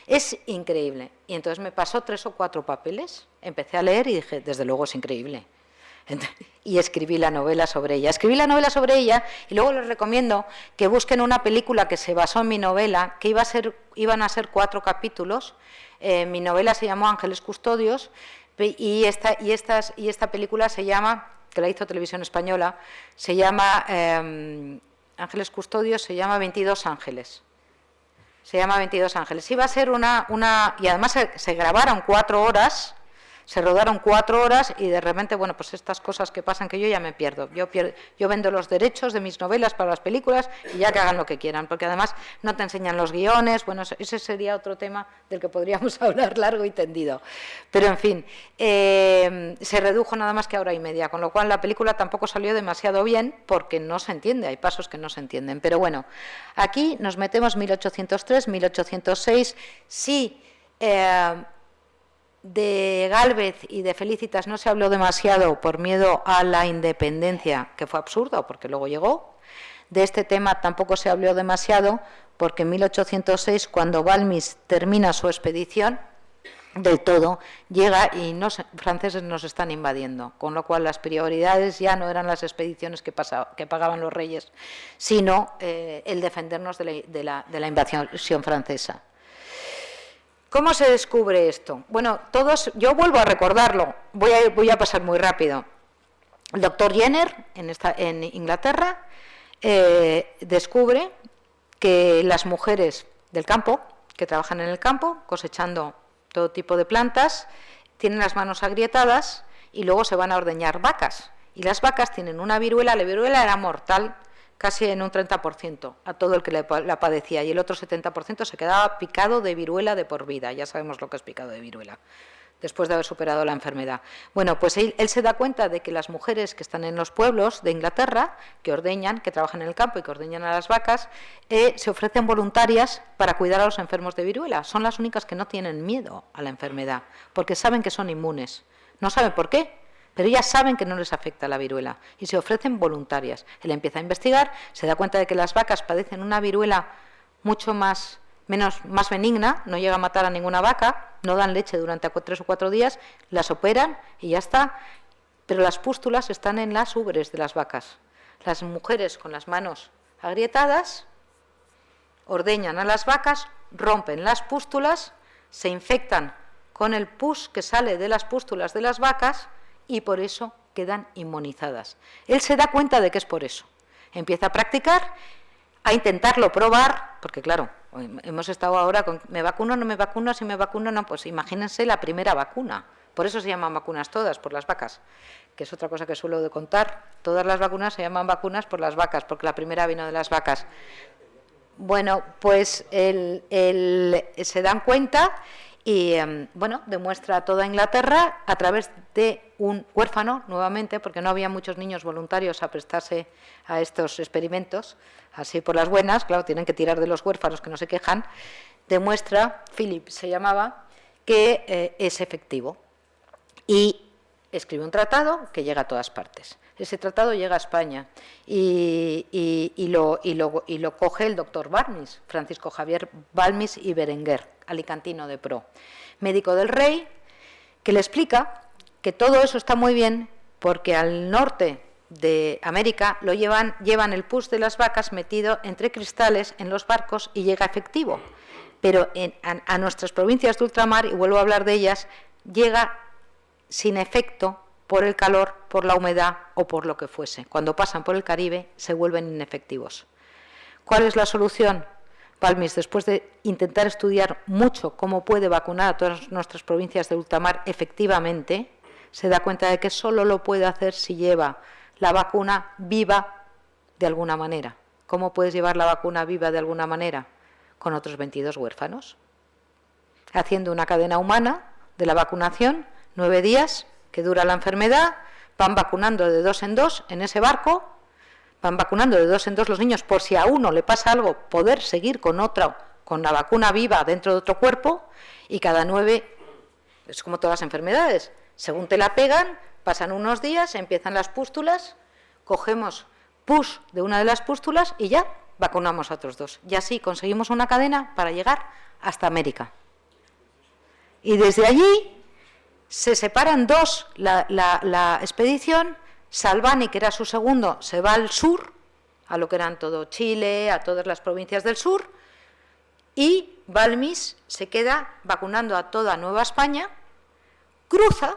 S3: Es increíble. Y entonces me pasó 3 o 4 papeles, empecé a leer y dije, desde luego es increíble. Y escribí la novela sobre ella. Y luego les recomiendo que busquen una película que se basó en mi novela, que iban a ser 4 capítulos. Mi novela se llamó Ángeles Custodios y esta película se llama, que la hizo Televisión Española, se llama Ángeles Custodios, se llama 22 Ángeles. Iba a ser y además se grabaron 4 horas, se rodaron 4 horas y de repente, bueno, pues estas cosas que pasan que yo ya me pierdo. Yo vendo los derechos de mis novelas para las películas y ya que hagan lo que quieran, porque además no te enseñan los guiones, bueno, ese sería otro tema del que podríamos hablar largo y tendido. Pero en fin, se redujo nada más que a 1 hora y media, con lo cual la película tampoco salió demasiado bien porque no se entiende, hay pasos que no se entienden. Pero bueno, aquí nos metemos 1803, 1806, sí. De Gálvez y de Felicitas no se habló demasiado por miedo a la independencia, que fue absurdo porque luego llegó. De este tema tampoco se habló demasiado porque en 1806, cuando Balmis termina su expedición del todo, llega y franceses nos están invadiendo, con lo cual las prioridades ya no eran las expediciones que pagaban los reyes, sino el defendernos de la invasión francesa. ¿Cómo se descubre esto? Bueno, yo vuelvo a recordarlo, voy a pasar muy rápido. El doctor Jenner, en Inglaterra, descubre que las mujeres del campo, que trabajan en el campo, cosechando todo tipo de plantas, tienen las manos agrietadas y luego se van a ordeñar vacas. Y las vacas tienen una viruela, la viruela era mortal, casi en un 30% a todo el que la padecía, y el otro 70% se quedaba picado de viruela de por vida. Ya sabemos lo que es picado de viruela, después de haber superado la enfermedad. Bueno, pues él se da cuenta de que las mujeres que están en los pueblos de Inglaterra, que ordeñan, que trabajan en el campo y que ordeñan a las vacas, se ofrecen voluntarias para cuidar a los enfermos de viruela. Son las únicas que no tienen miedo a la enfermedad, porque saben que son inmunes. No saben por qué, pero ellas saben que no les afecta la viruela y se ofrecen voluntarias. Él empieza a investigar, se da cuenta de que las vacas padecen una viruela mucho más benigna, no llega a matar a ninguna vaca, no dan leche durante 3 o 4 días, las operan y ya está. Pero las pústulas están en las ubres de las vacas. Las mujeres con las manos agrietadas ordeñan a las vacas, rompen las pústulas, se infectan con el pus que sale de las pústulas de las vacas y por eso quedan inmunizadas. Él se da cuenta de que es por eso. Empieza a practicar, a intentarlo probar, porque claro, hemos estado ahora con ¿me vacuno, no me vacuno, si me vacuno, no? Pues imagínense la primera vacuna. Por eso se llaman vacunas todas, por las vacas, que es otra cosa que suelo de contar. Todas las vacunas se llaman vacunas por las vacas, porque la primera vino de las vacas. Bueno, pues se dan cuenta y, bueno, demuestra a toda Inglaterra a través de un huérfano, nuevamente, porque no había muchos niños voluntarios a prestarse a estos experimentos, así por las buenas, claro, tienen que tirar de los huérfanos que no se quejan, demuestra, Philip se llamaba, que es efectivo. Y escribe un tratado que llega a todas partes. Ese tratado llega a España y lo coge el doctor Balmis, Francisco Javier Balmis y Berenguer, alicantino de pro, médico del rey, que le explica que todo eso está muy bien porque al norte de América lo llevan el pus de las vacas metido entre cristales en los barcos y llega efectivo. Pero a nuestras provincias de ultramar, y vuelvo a hablar de ellas, llega sin efecto por el calor, por la humedad o por lo que fuese. Cuando pasan por el Caribe se vuelven inefectivos. ¿Cuál es la solución? Balmis, después de intentar estudiar mucho cómo puede vacunar a todas nuestras provincias de ultramar efectivamente, se da cuenta de que solo lo puede hacer si lleva la vacuna viva de alguna manera. ¿Cómo puedes llevar la vacuna viva de alguna manera? Con otros 22 huérfanos. Haciendo una cadena humana de la vacunación, 9 días que dura la enfermedad, van vacunando de 2 en 2 en ese barco, van vacunando de 2 en 2 los niños por si a uno le pasa algo, poder seguir con la vacuna viva dentro de otro cuerpo, y cada 9, es como todas las enfermedades, según te la pegan, pasan unos días, empiezan las pústulas, cogemos pus de una de las pústulas y ya vacunamos a otros 2. Y así conseguimos una cadena para llegar hasta América. Y desde allí se separan 2 la expedición. Salvani, que era su segundo, se va al sur, a lo que eran todo Chile, a todas las provincias del sur, y Balmis se queda vacunando a toda Nueva España, cruza,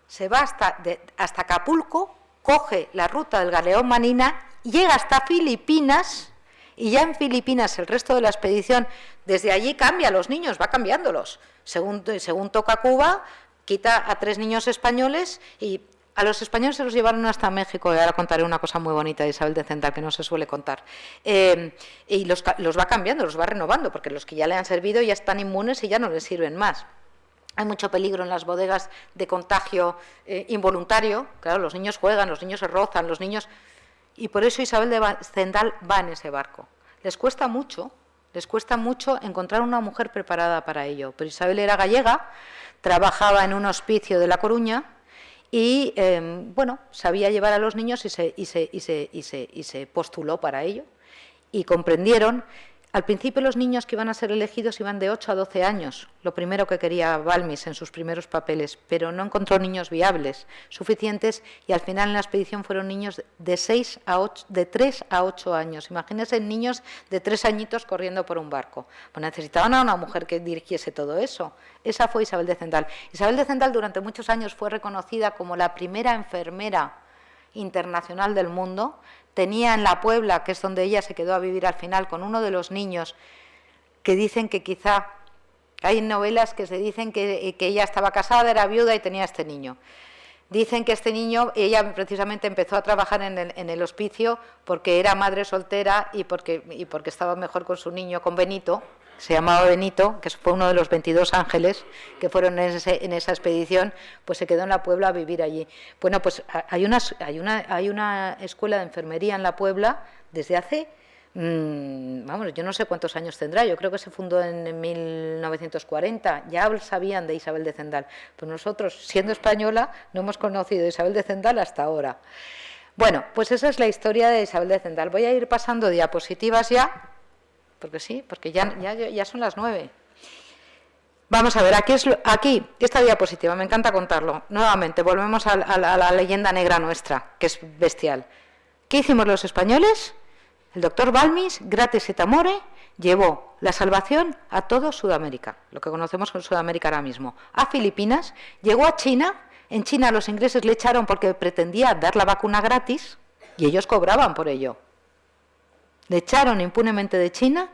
S3: se va hasta Acapulco, coge la ruta del galeón Manina, llega hasta Filipinas, y ya en Filipinas el resto de la expedición, desde allí cambia a los niños, va cambiándolos. Según toca Cuba, quita a 3 niños españoles y a los españoles se los llevaron hasta México. Y ahora contaré una cosa muy bonita de Isabel de Zendal que no se suele contar. Y los va cambiando, los va renovando, porque los que ya le han servido ya están inmunes y ya no les sirven más. Hay mucho peligro en las bodegas de contagio involuntario. Claro, los niños juegan, los niños se rozan, los niños... Y por eso Isabel de Zendal va en ese barco. Les cuesta mucho encontrar una mujer preparada para ello. Pero Isabel era gallega, trabajaba en un hospicio de La Coruña y, sabía llevar a los niños y se postuló para ello. Y comprendieron, al principio los niños que iban a ser elegidos iban de 8 a 12 años, lo primero que quería Balmis en sus primeros papeles, pero no encontró niños viables, suficientes, y al final en la expedición fueron niños de 3 a 8 años. Imagínense niños de 3 añitos corriendo por un barco. Pues necesitaban a una mujer que dirigiese todo eso. Esa fue Isabel de Zendal. Isabel de Zendal durante muchos años fue reconocida como la primera enfermera internacional del mundo. Tenía en La Puebla, que es donde ella se quedó a vivir al final, con uno de los niños que dicen que quizá, hay novelas que se dicen que ella estaba casada, era viuda y tenía este niño. Dicen que este niño, ella precisamente empezó a trabajar en el hospicio porque era madre soltera y porque estaba mejor con su niño, con Benito, se llamaba Benito, que fue uno de los 22 ángeles que fueron en esa expedición, pues se quedó en La Puebla a vivir allí. Bueno, pues hay una escuela de enfermería en La Puebla desde hace, yo no sé cuántos años tendrá, yo creo que se fundó en 1940, ya sabían de Isabel de Zendal, pero nosotros, siendo española, no hemos conocido a Isabel de Zendal hasta ahora. Bueno, pues esa es la historia de Isabel de Zendal. Voy a ir pasando diapositivas ya, porque sí, porque ya son las 9. Vamos a ver, aquí, esta diapositiva, me encanta contarlo. Nuevamente, volvemos a la leyenda negra nuestra, que es bestial. ¿Qué hicimos los españoles? El doctor Balmis, gratis et amore, llevó la salvación a todo Sudamérica, lo que conocemos como Sudamérica ahora mismo, a Filipinas, llegó a China. En China los ingleses le echaron porque pretendía dar la vacuna gratis y ellos cobraban por ello. Le echaron impunemente de China,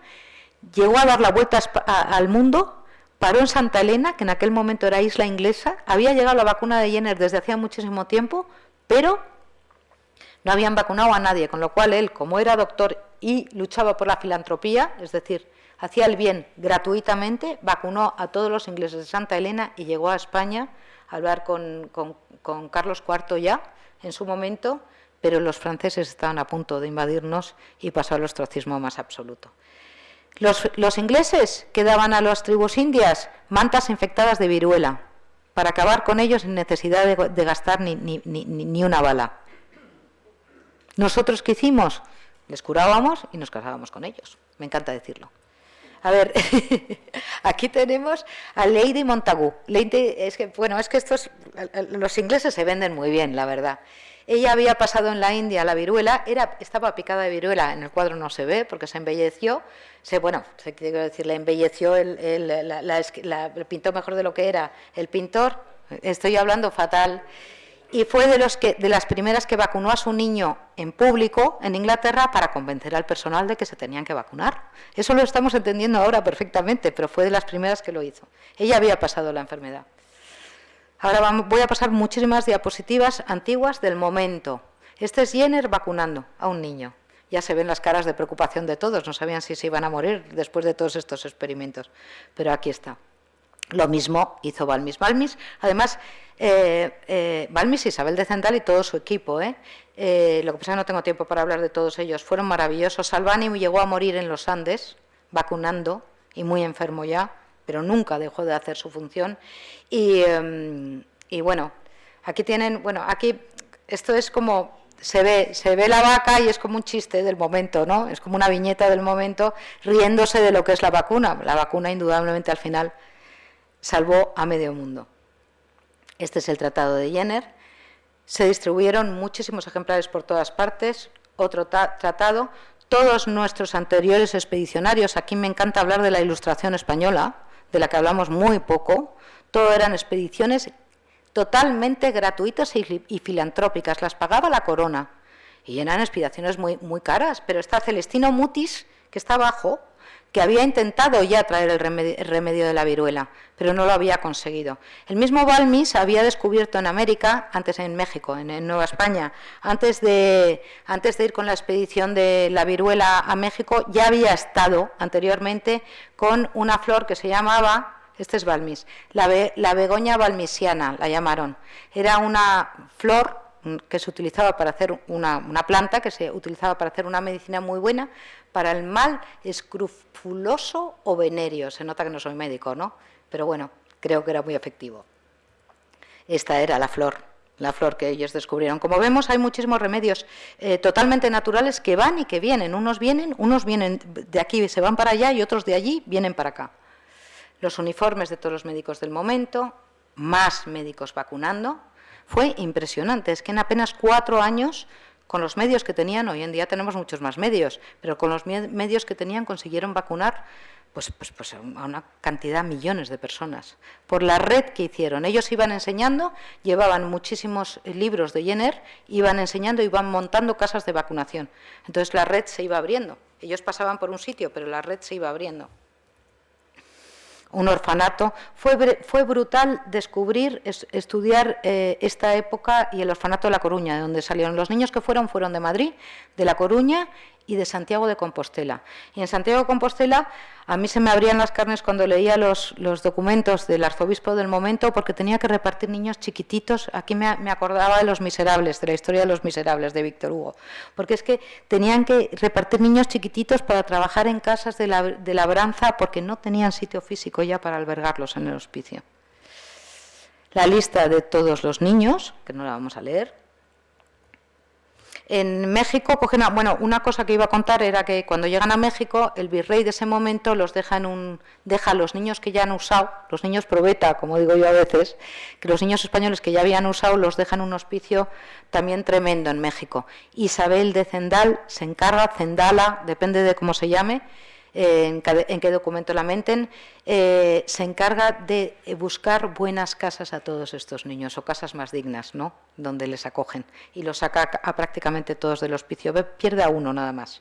S3: llegó a dar la vuelta al mundo, paró en Santa Elena, que en aquel momento era isla inglesa, había llegado la vacuna de Jenner desde hacía muchísimo tiempo, pero no habían vacunado a nadie, con lo cual él, como era doctor y luchaba por la filantropía, es decir, hacía el bien gratuitamente, vacunó a todos los ingleses de Santa Elena y llegó a España a hablar con Carlos IV ya, en su momento, pero los franceses estaban a punto de invadirnos y pasó al ostracismo más absoluto. Los ingleses que daban a las tribus indias mantas infectadas de viruela para acabar con ellos sin necesidad de gastar ni una bala. ¿Nosotros qué hicimos? Les curábamos y nos casábamos con ellos. Me encanta decirlo. A ver, aquí tenemos a Lady Montagu. Es que los ingleses se venden muy bien, la verdad. Ella había pasado en la India la viruela, estaba picada de viruela, en el cuadro no se ve porque se embelleció, le embelleció, pintó mejor de lo que era el pintor, estoy hablando fatal, y fue de las primeras que vacunó a su niño en público en Inglaterra para convencer al personal de que se tenían que vacunar. Eso lo estamos entendiendo ahora perfectamente, pero fue de las primeras que lo hizo. Ella había pasado la enfermedad. Ahora voy a pasar muchísimas diapositivas antiguas del momento. Este es Jenner vacunando a un niño. Ya se ven las caras de preocupación de todos, no sabían si se iban a morir después de todos estos experimentos. Pero aquí está. Lo mismo hizo Balmis. Balmis, además, Balmis, Isabel de Zendal y todo su equipo. Lo que pasa es que no tengo tiempo para hablar de todos ellos. Fueron maravillosos. Salvani llegó a morir en los Andes, vacunando, y muy enfermo ya, pero nunca dejó de hacer su función. Y bueno, aquí tienen, aquí esto es como, se ve la vaca y es como un chiste del momento, ¿no? Es como una viñeta del momento riéndose de lo que es la vacuna. La vacuna indudablemente al final salvó a medio mundo. Este es el tratado de Jenner. Se distribuyeron muchísimos ejemplares por todas partes. Otro tratado. Todos nuestros anteriores expedicionarios, aquí me encanta hablar de la Ilustración española, de la que hablamos muy poco, todo eran expediciones totalmente gratuitas y filantrópicas, las pagaba la corona, y eran expediciones muy, muy caras, pero está Celestino Mutis, que está abajo, que había intentado ya traer el remedio de la viruela, pero no lo había conseguido. El mismo Balmis había descubierto en América, antes en México, en Nueva España, antes de ir con la expedición de la viruela a México, ya había estado anteriormente con una flor que se llamaba, este es Balmis, la begoña balmisiana, la llamaron. Era una flor que se utilizaba para hacer una planta que se utilizaba para hacer una medicina muy buena para el mal escrofuloso o venéreo. Se nota que no soy médico, ¿no? Pero bueno, creo que era muy efectivo. Esta era la flor que ellos descubrieron. Como vemos, hay muchísimos remedios totalmente naturales que van y que vienen. Unos vienen de aquí, se van para allá, y otros de allí vienen para acá. Los uniformes de todos los médicos del momento, más médicos vacunando. Fue impresionante, es que en apenas 4 años, con los medios que tenían, hoy en día tenemos muchos más medios, pero con los medios que tenían consiguieron vacunar pues a una cantidad, millones de personas, por la red que hicieron. Ellos iban enseñando, llevaban muchísimos libros de Jenner, iban enseñando, iban montando casas de vacunación. Entonces la red se iba abriendo. Ellos pasaban por un sitio, pero la red se iba abriendo. Un orfanato. Fue brutal descubrir, estudiar esta época y el orfanato de La Coruña, de donde salieron. Los niños que fueron de Madrid, de La Coruña y de Santiago de Compostela. Y en Santiago de Compostela a mí se me abrían las carnes cuando leía los documentos del arzobispo del momento, porque tenía que repartir niños chiquititos. Aquí me acordaba de Los Miserables, de la historia de Los Miserables, de Víctor Hugo, porque es que tenían que repartir niños chiquititos para trabajar en casas de labranza, porque no tenían sitio físico ya para albergarlos en el hospicio. La lista de todos los niños, que no la vamos a leer. En México cogen, una cosa que iba a contar era que cuando llegan a México, el virrey de ese momento los deja a los niños que ya han usado, los niños probeta, como digo yo a veces, que los niños españoles que ya habían usado los dejan en un hospicio también tremendo en México. Isabel de Zendal se encarga, Zendala, depende de cómo se llame, en qué documento la menten, se encarga de buscar buenas casas a todos estos niños, o casas más dignas, ¿no?, donde les acogen, y los saca a prácticamente todos del hospicio, pierde a uno nada más.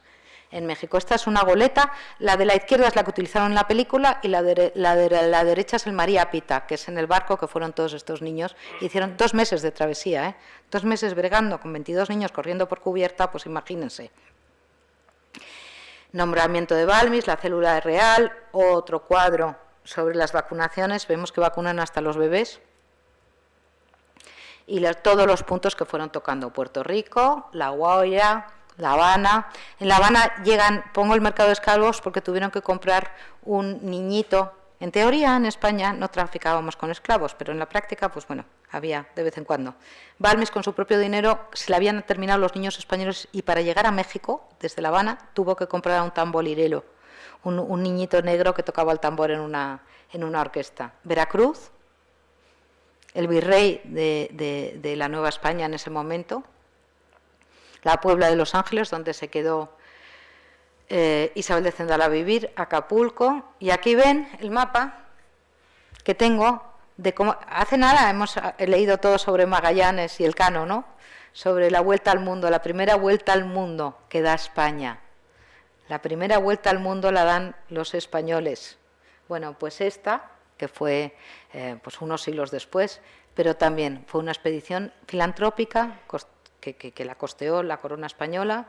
S3: En México esta es una goleta, la de la izquierda es la que utilizaron en la película y la de la derecha es el María Pita, que es en el barco que fueron todos estos niños. Hicieron 2 meses de travesía, 2 meses bregando con 22 niños corriendo por cubierta, pues imagínense. Nombramiento de Balmis, la célula real, otro cuadro sobre las vacunaciones, vemos que vacunan hasta los bebés. Y todos los puntos que fueron tocando, Puerto Rico, La Guaira, La Habana. En La Habana pongo el mercado de esclavos porque tuvieron que comprar un niñito. En teoría, en España no traficábamos con esclavos, pero en la práctica, pues bueno, había de vez en cuando. Balmis, con su propio dinero, se le habían terminado los niños españoles y para llegar a México, desde La Habana, tuvo que comprar a un tamborilero, un niñito negro que tocaba el tambor en una orquesta. Veracruz, el virrey de la Nueva España en ese momento, la Puebla de Los Ángeles, donde se quedó Isabel de Zendal a vivir, Acapulco, y aquí ven el mapa que tengo de cómo, hace nada he leído todo sobre Magallanes y Elcano, ¿no?, sobre la vuelta al mundo, la primera vuelta al mundo que da España. La primera vuelta al mundo la dan los españoles. Bueno, pues esta, que fue pues unos siglos después, pero también fue una expedición filantrópica que la costeó la corona española,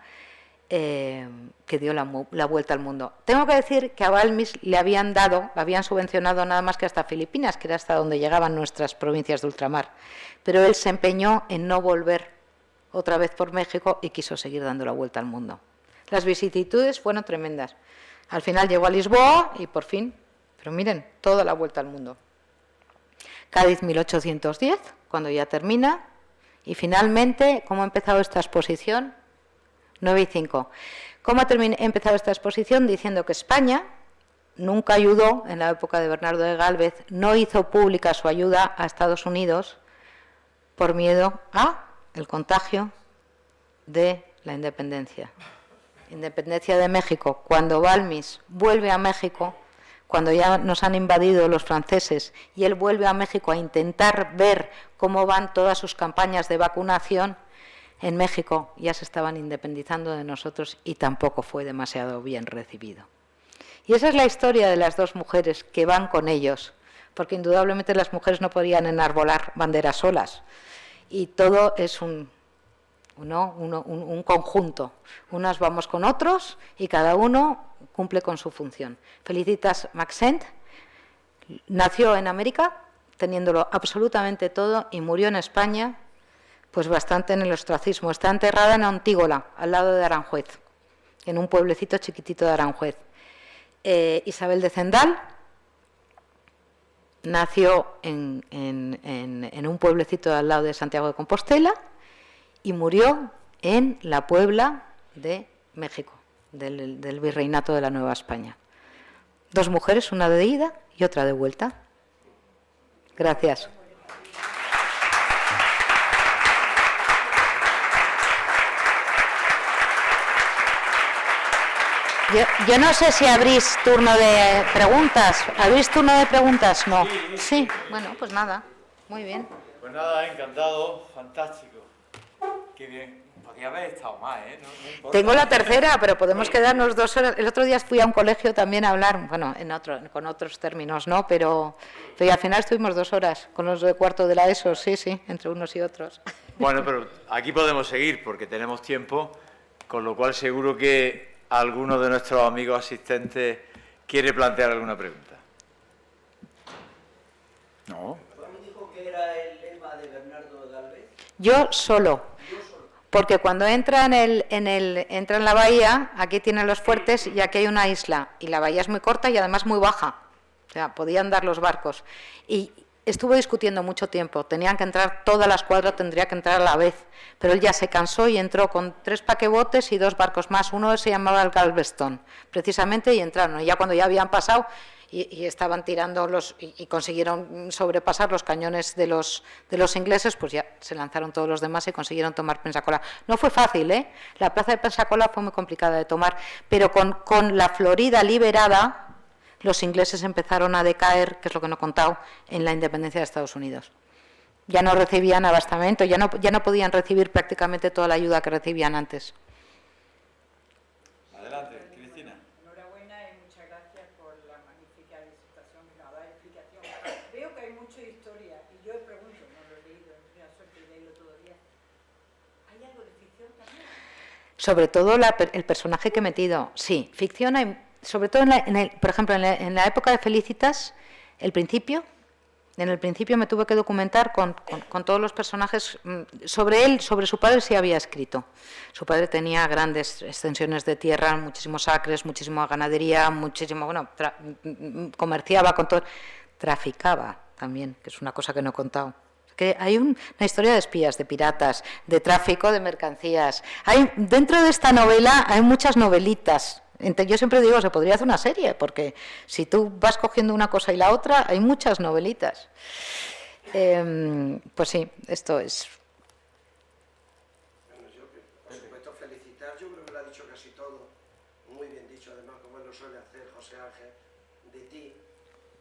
S3: que dio la vuelta al mundo. Tengo que decir que a Balmis le habían subvencionado nada más que hasta Filipinas, que era hasta donde llegaban nuestras provincias de ultramar, pero él se empeñó en no volver otra vez por México y quiso seguir dando la vuelta al mundo. Las vicisitudes fueron tremendas. Al final llegó a Lisboa y por fin, pero miren, toda la vuelta al mundo. Cádiz 1810, cuando ya termina, y finalmente, ¿cómo ha empezado esta exposición? 9:05. ¿Cómo ha empezado esta exposición? Diciendo que España nunca ayudó, en la época de Bernardo de Gálvez, no hizo pública su ayuda a Estados Unidos por miedo a el contagio de la independencia. Independencia de México. Cuando Balmis vuelve a México, cuando ya nos han invadido los franceses y él vuelve a México a intentar ver cómo van todas sus campañas de vacunación, en México ya se estaban independizando de nosotros y tampoco fue demasiado bien recibido. Y esa es la historia de las 2 mujeres que van con ellos, porque indudablemente las mujeres no podían enarbolar banderas solas y todo es un conjunto. Unas vamos con otros y cada uno cumple con su función. Felicitas Maxent nació en América, teniéndolo absolutamente todo, y murió en España, pues bastante en el ostracismo. Está enterrada en Antígola, al lado de Aranjuez, en un pueblecito chiquitito de Aranjuez. Isabel de Zendal nació en un pueblecito al lado de Santiago de Compostela y murió en la Puebla de México, del Virreinato de la Nueva España. 2 mujeres, una de ida y otra de vuelta. Gracias. Yo no sé si abrís turno de preguntas. ¿Abrís turno de preguntas? No. Sí, bueno, pues nada. Muy bien.
S1: Pues nada, encantado, fantástico. Qué bien. Podría haber estado más, ¿eh? No importa.
S3: Tengo la tercera, pero podemos quedarnos 2 horas. El otro día fui a un colegio también a hablar, bueno, con otros términos, ¿no? Pero al final estuvimos 2 horas con los de cuarto de la ESO, sí, entre unos y otros.
S1: Bueno, pero aquí podemos seguir porque tenemos tiempo, con lo cual seguro que alguno de nuestros amigos asistentes quiere plantear alguna pregunta. ¿No?
S4: ¿Cuándo dijo que era el lema de Bernardo de Gálvez?
S3: Yo solo. Porque cuando entra entra en la bahía, aquí tienen los fuertes y aquí hay una isla. Y la bahía es muy corta y además muy baja. O sea, podían dar los barcos. Y estuvo discutiendo mucho tiempo. Tenían que entrar, toda la escuadra tendría que entrar a la vez. Pero él ya se cansó y entró con 3 paquebotes y 2 barcos más. Uno se llamaba el Galveston, precisamente, y entraron. Y ya cuando ya habían pasado, y estaban tirando y consiguieron sobrepasar los cañones de los ingleses, pues ya se lanzaron todos los demás y consiguieron tomar Pensacola. No fue fácil, ¿eh? La plaza de Pensacola fue muy complicada de tomar, pero con la Florida liberada, los ingleses empezaron a decaer, que es lo que no he contado, en la independencia de Estados Unidos. Ya no recibían abastamiento, ya no podían recibir prácticamente toda la ayuda que recibían antes.
S1: Adelante, Cristina.
S5: Enhorabuena y muchas gracias por la magnífica disertación que nos da explicación. Veo que hay mucha historia y yo pregunto, no lo he leído, no tengo la suerte de leerlo todavía. ¿Hay algo de ficción también?
S3: Sobre todo el personaje que he metido, sí, ficción hay, sobre todo por ejemplo, en la época de Felicitas, en el principio me tuve que documentar con todos los personajes. Sobre él, sobre su padre sí había escrito. Su padre tenía grandes extensiones de tierra, muchísimos acres, muchísima ganadería, comerciaba con todo, traficaba también, que es una cosa que no he contado. Que hay una historia de espías, de piratas, de tráfico de mercancías. Dentro de esta novela hay muchas novelitas. Yo siempre digo, se podría hacer una serie, porque si tú vas cogiendo una cosa y la otra, hay muchas novelitas. Pues sí, esto es.
S6: Bueno, yo, por supuesto, felicitar, yo creo que lo ha dicho casi todo, muy bien dicho, además, como él lo suele hacer, José Ángel, de ti.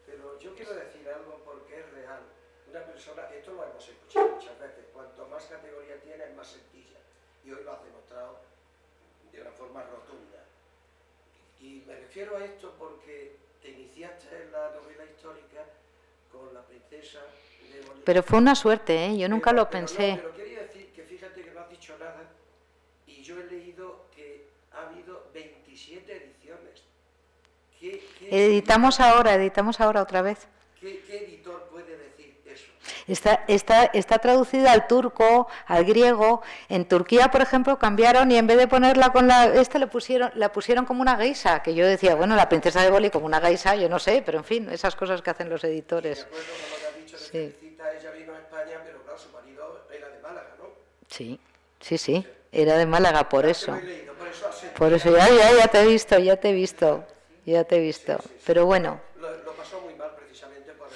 S6: Pero yo quiero decir algo porque es real. Una persona, esto lo hemos escuchado muchas veces, cuanto más categoría tiene, más sencilla. Y hoy lo has demostrado de una forma rotunda. Y me refiero a esto porque te iniciaste en la novela histórica con la princesa de Bolívar.
S3: Pero fue una suerte, ¿eh? Yo nunca lo pensé.
S6: No, pero quería decir que fíjate que no has dicho nada y yo he leído que ha habido 27 ediciones.
S3: Editamos ahora otra vez.
S6: ¿Qué editor puede decir eso?
S3: Está traducida al turco, al griego. En Turquía, por ejemplo, cambiaron y en vez de ponerla con la la pusieron como una geisha, que yo decía, bueno, la princesa de Boli como una geisha, yo no sé, pero en fin, esas cosas que hacen los editores.
S6: De acuerdo con lo que has dicho de Felicita, ella vino a España, pero claro, su marido era de Málaga, ¿no?
S3: Sí, era de Málaga, por eso.
S6: Lo he leído,
S3: Por eso ya te he visto. Pero bueno.
S6: Lo pasó muy mal precisamente por el...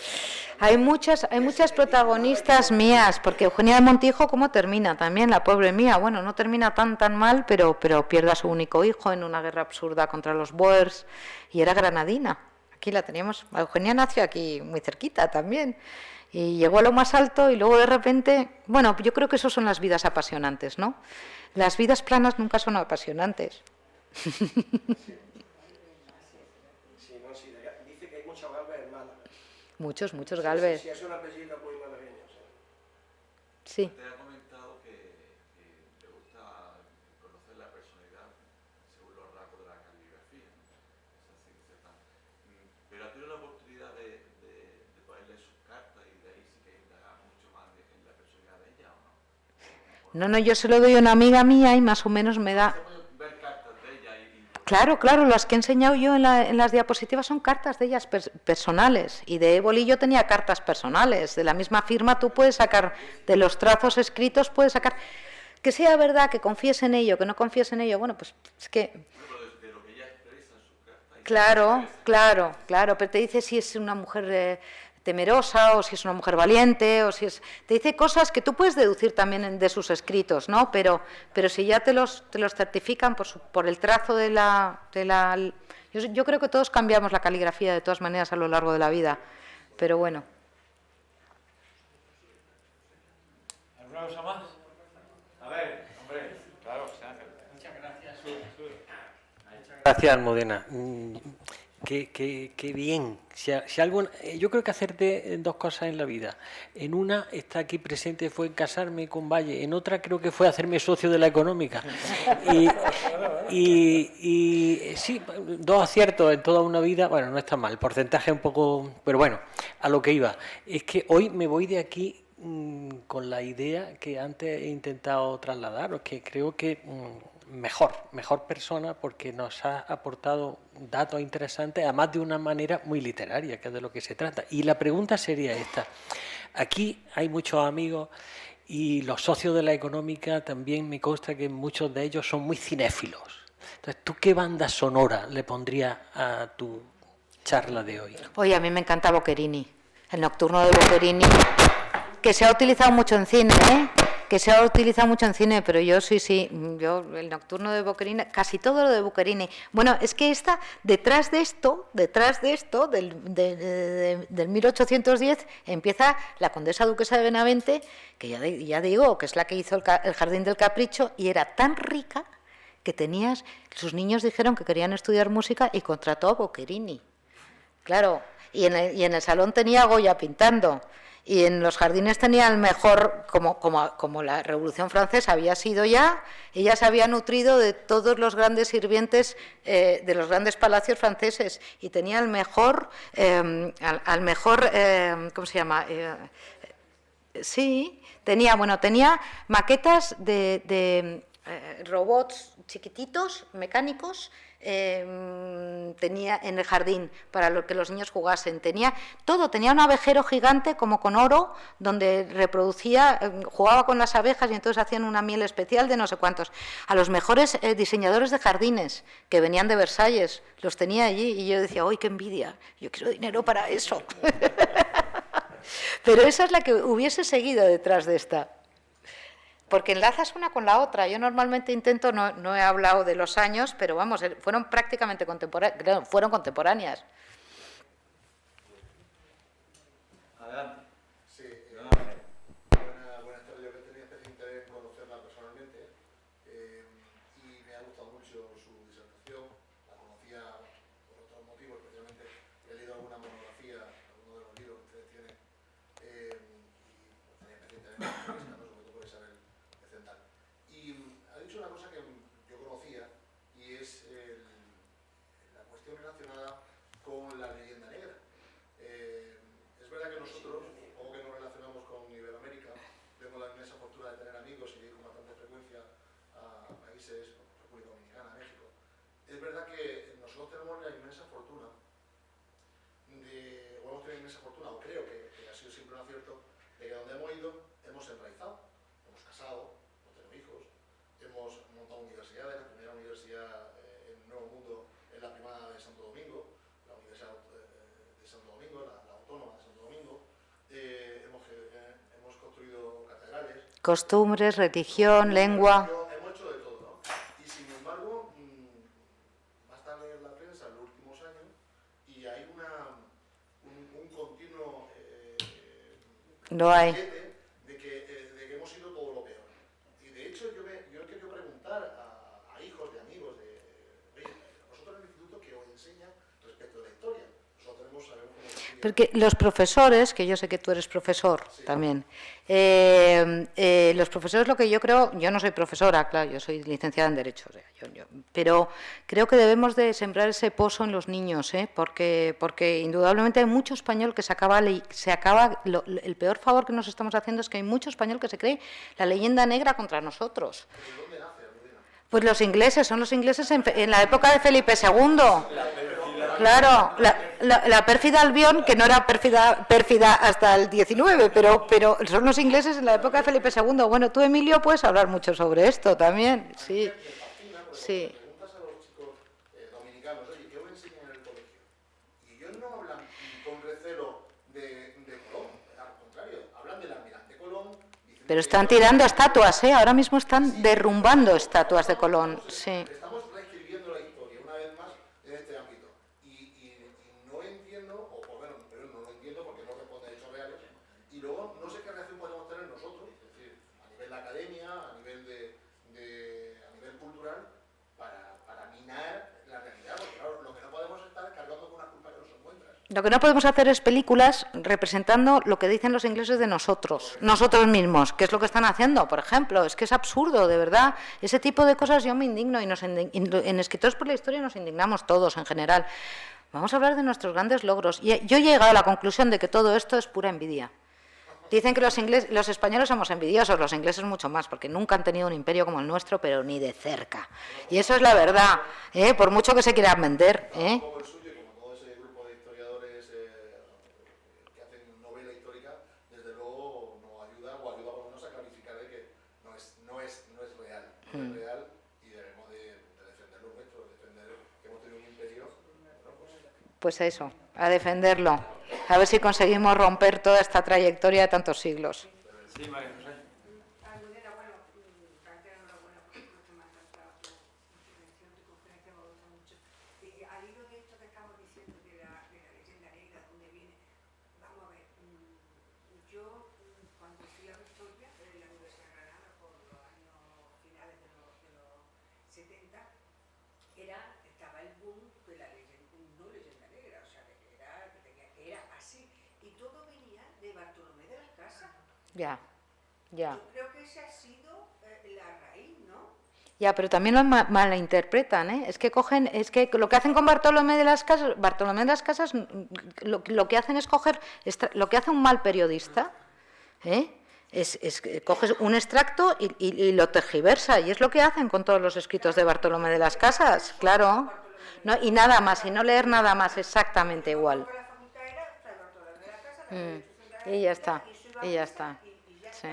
S3: Hay muchas protagonistas mías, porque Eugenia de Montijo, ¿cómo termina? También la pobre mía, bueno, no termina tan mal, pero pierde a su único hijo en una guerra absurda contra los Boers, y era granadina. Aquí la teníamos. Eugenia nació aquí muy cerquita también, y llegó a lo más alto y luego de repente, bueno, yo creo que eso son las vidas apasionantes, ¿no? Las vidas planas nunca son apasionantes.
S6: Dice que hay muchos Galvez en Málaga.
S3: Muchos Galvez.
S6: Sí, es un apellido muy malagueño.
S3: Sí.
S7: Te ha comentado que te gusta conocer la personalidad según los rasgos de la caligrafía, ¿no? Pero ha tenido la oportunidad de poder leer sus cartas y de ahí sí que indagar mucho más en la personalidad de ella, ¿o no?
S3: No, yo se lo doy a una amiga mía y más o menos me da...
S7: Ver cartas de ella y...
S3: Claro, las que he enseñado yo en las diapositivas son cartas de ellas personales, y de Éboli yo tenía cartas personales. De la misma firma tú puedes sacar, de los trazos escritos puedes sacar, que sea verdad, que confíes en ello, que no confíes en ello, bueno, pues es que...
S7: De lo que ella expresa en sus cartas...
S3: Claro, pero te dice si es una mujer temerosa, o si es una mujer valiente, o si es... Te dice cosas que tú puedes deducir también de sus escritos, ¿no? Pero si ya te los certifican por el trazo de la... Yo creo que todos cambiamos la caligrafía de todas maneras a lo largo de la vida, pero bueno.
S1: ¿Alguna cosa más? A ver, hombre, claro, muchas gracias.
S2: Gracias, Almudena. Qué bien. Yo creo que hacerte dos cosas en la vida. En una, está aquí presente, fue casarme con Valle. En otra, creo que fue hacerme socio de la Económica. Y sí, dos aciertos en toda una vida. Bueno, no está mal. El porcentaje un poco... Pero bueno, a lo que iba. Es que hoy me voy de aquí con la idea que antes he intentado trasladaros, que creo que... mejor persona, porque nos ha aportado datos interesantes, además de una manera muy literaria, que es de lo que se trata. Y la pregunta sería esta. Aquí hay muchos amigos y los socios de la Económica también me consta que muchos de ellos son muy cinéfilos. Entonces, ¿tú qué banda sonora le pondrías a tu charla de hoy.
S3: Oye, a mí me encanta Boccherini, el nocturno de Boccherini, que se ha utilizado mucho en cine, ¿eh? Que se ha utilizado mucho en cine, pero yo yo el nocturno de Boccherini, casi todo lo de Boccherini. Bueno, es que detrás de esto, del 1810, empieza la condesa duquesa de Benavente, que ya digo, que es la que hizo el Jardín del Capricho, y era tan rica que sus niños dijeron que querían estudiar música y contrató a Boccherini. Claro, y en el salón tenía a Goya pintando. Y en los jardines tenía el mejor, como la Revolución Francesa había sido ya, ella se había nutrido de todos los grandes sirvientes de los grandes palacios franceses y tenía el mejor, ¿cómo se llama? Sí, tenía maquetas de robots chiquititos, mecánicos, tenía en el jardín para que los niños jugasen, tenía un abejero gigante como con oro donde reproducía, jugaba con las abejas y entonces hacían una miel especial de no sé cuántos. A los mejores diseñadores de jardines que venían de Versalles los tenía allí y yo decía, ¡ay, qué envidia! Yo quiero dinero para eso. Pero esa es la que hubiese seguido detrás de esta. Porque enlazas una con la otra. Yo normalmente intento, no he hablado de los años, pero vamos, fueron prácticamente contemporáneas.
S1: Adelante.
S8: Sí, buenas tardes. Yo que tenía especial interés en conocerla personalmente y me ha gustado mucho su disertación. La conocía por otros motivos, especialmente he leído alguna monografía, algunos de los libros que ustedes tienen y tenía especial interés en sobre todo por Isabel de Central. Y ha dicho una cosa que yo conocía y es la cuestión relacionada con la leyenda negra. Es verdad que nosotros, como que nos relacionamos con Iberoamérica, tenemos la inmensa fortuna de tener amigos y ir con bastante frecuencia a países como República Dominicana, México. Es verdad que nosotros tenemos la inmensa fortuna o creo que ha sido siempre un acierto, de que donde hemos ido hemos enraizado, hemos casado, hemos tenido hijos, hemos montado universidades, la primera universidad en el Nuevo Mundo es la privada de Santo Domingo, la Universidad de Santo Domingo, la Autónoma de Santo Domingo, hemos construido catedrales.
S3: Costumbres, religión, lengua.
S8: Hemos hecho de todo, ¿no? Y sin embargo, basta leer la prensa en los últimos años y hay un continuo
S3: No hay.
S8: de que hemos sido todo lo peor. Y de hecho yo he querido preguntar a hijos de amigos oye, nosotros en el instituto que os enseñan respecto de la historia. Nosotros sabemos cómo...
S3: Porque los profesores, que yo sé que tú eres profesor también, los profesores, lo que yo creo, yo no soy profesora, claro, yo soy licenciada en Derecho, o sea, pero creo que debemos de sembrar ese pozo en los niños, porque indudablemente hay mucho español que el peor favor que nos estamos haciendo es que hay mucho español que se cree la leyenda negra contra nosotros.
S8: ¿De dónde nace, Almudena?
S3: Pues son los ingleses en la época de Felipe II. Claro, la pérfida Albión, que no era pérfida hasta el 19, pero son los ingleses en la época de Felipe II. Bueno, tú, Emilio, puedes hablar mucho sobre esto también. Sí, sí.
S8: Preguntas a los chicos dominicanos, oye, ¿qué os enseñan en el colegio? Y ellos no hablan con recelo de Colón, al contrario, hablan del almirante Colón.
S3: Pero están tirando estatuas, ahora mismo están derrumbando estatuas de Colón. Sí.
S8: Estamos reescribiendo la historia una vez más en este ámbito. Y no entiendo, o por lo menos no lo entiendo porque no responde a hechos reales. Y luego no sé qué reacción podemos tener nosotros, es decir, a nivel de academia, a nivel a nivel cultural, para minar la realidad. Porque claro, lo que no podemos estar es cargando con una culpa que no se encuentra.
S3: Lo que no podemos hacer es películas representando lo que dicen los ingleses de nosotros mismos, que es lo que están haciendo, por ejemplo. Es que es absurdo, de verdad. Ese tipo de cosas yo me indigno y en Escritores por la Historia nos indignamos todos en general. Vamos a hablar de nuestros grandes logros. Y yo he llegado a la conclusión de que todo esto es pura envidia. Dicen que los españoles somos envidiosos, los ingleses mucho más, porque nunca han tenido un imperio como el nuestro, pero ni de cerca. Y eso es la verdad, por mucho que se quieran vender.
S8: Como el suyo, como todo ese grupo de historiadores que hacen novela histórica, desde luego nos ayuda por lo menos a clarificar de que no es real. No es real y debemos de defender lo nuestro, defender que hemos tenido un imperio. Bueno, pues,
S3: Pues eso, a defenderlo. A ver si conseguimos romper toda esta trayectoria de tantos siglos.
S1: Sí, María José.
S5: Almudena, bueno, Cartera, enhorabuena por lo que me ha encantado tu intervención, tu conferencia me gusta mucho. Y al hilo de esto que estamos diciendo de la leyenda negra, ¿dónde viene? Vamos a ver, yo cuando fui a Victoria, en la Universidad de Granada, por los años finales de los 70, estaba el boom de la leyenda, no leyenda negra, o sea, que era así. Y todo venía de Bartolomé de las Casas.
S3: Ya, ya.
S5: Yo creo que esa ha sido la raíz, ¿no?
S3: Ya, pero también lo malinterpretan, ¿eh? Es que lo que hacen con Bartolomé de las Casas, lo que hacen es coger, lo que hace un mal periodista, ¿eh? Es que coges un extracto y lo tergiversa, y es lo que hacen con todos los escritos de Bartolomé de las Casas, claro. No, y nada más, y no leer nada más, exactamente igual. Y ya está, y ya está. Sí.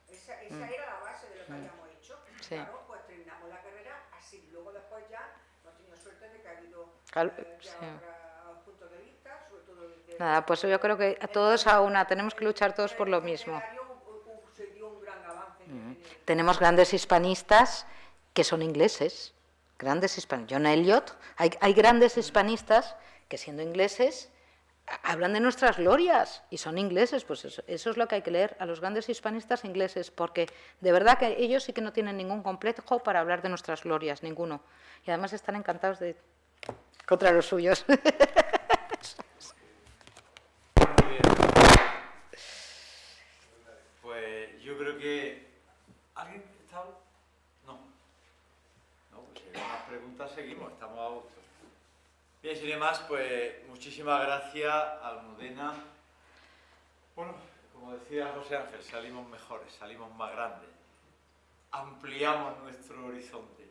S5: Esa era la base de lo que habíamos hecho.
S3: Sí.
S5: Claro, pues terminamos la carrera así. Luego después ya hemos tenido suerte de que ha habido
S3: Sí.
S5: otros puntos de vista, sobre todo desde...
S3: Nada, pues yo creo que a todos a una, tenemos que luchar todos por lo mismo.
S5: Se dio un gran avance.
S3: Tenemos grandes hispanistas que son ingleses, grandes hispanistas. John Eliot, hay grandes hispanistas que siendo ingleses hablan de nuestras glorias y son ingleses, pues eso es lo que hay que leer, a los grandes hispanistas ingleses, porque de verdad que ellos sí que no tienen ningún complejo para hablar de nuestras glorias, ninguno. Y además están encantados de contra los suyos.
S1: Muy bien. Pues yo creo que... ¿Alguien está...? No. No, pues si hay más preguntas seguimos, estamos a gusto. Bien, sin más, pues muchísimas gracias, Almudena. Bueno, como decía José Ángel, salimos mejores, salimos más grandes, ampliamos nuestro horizonte.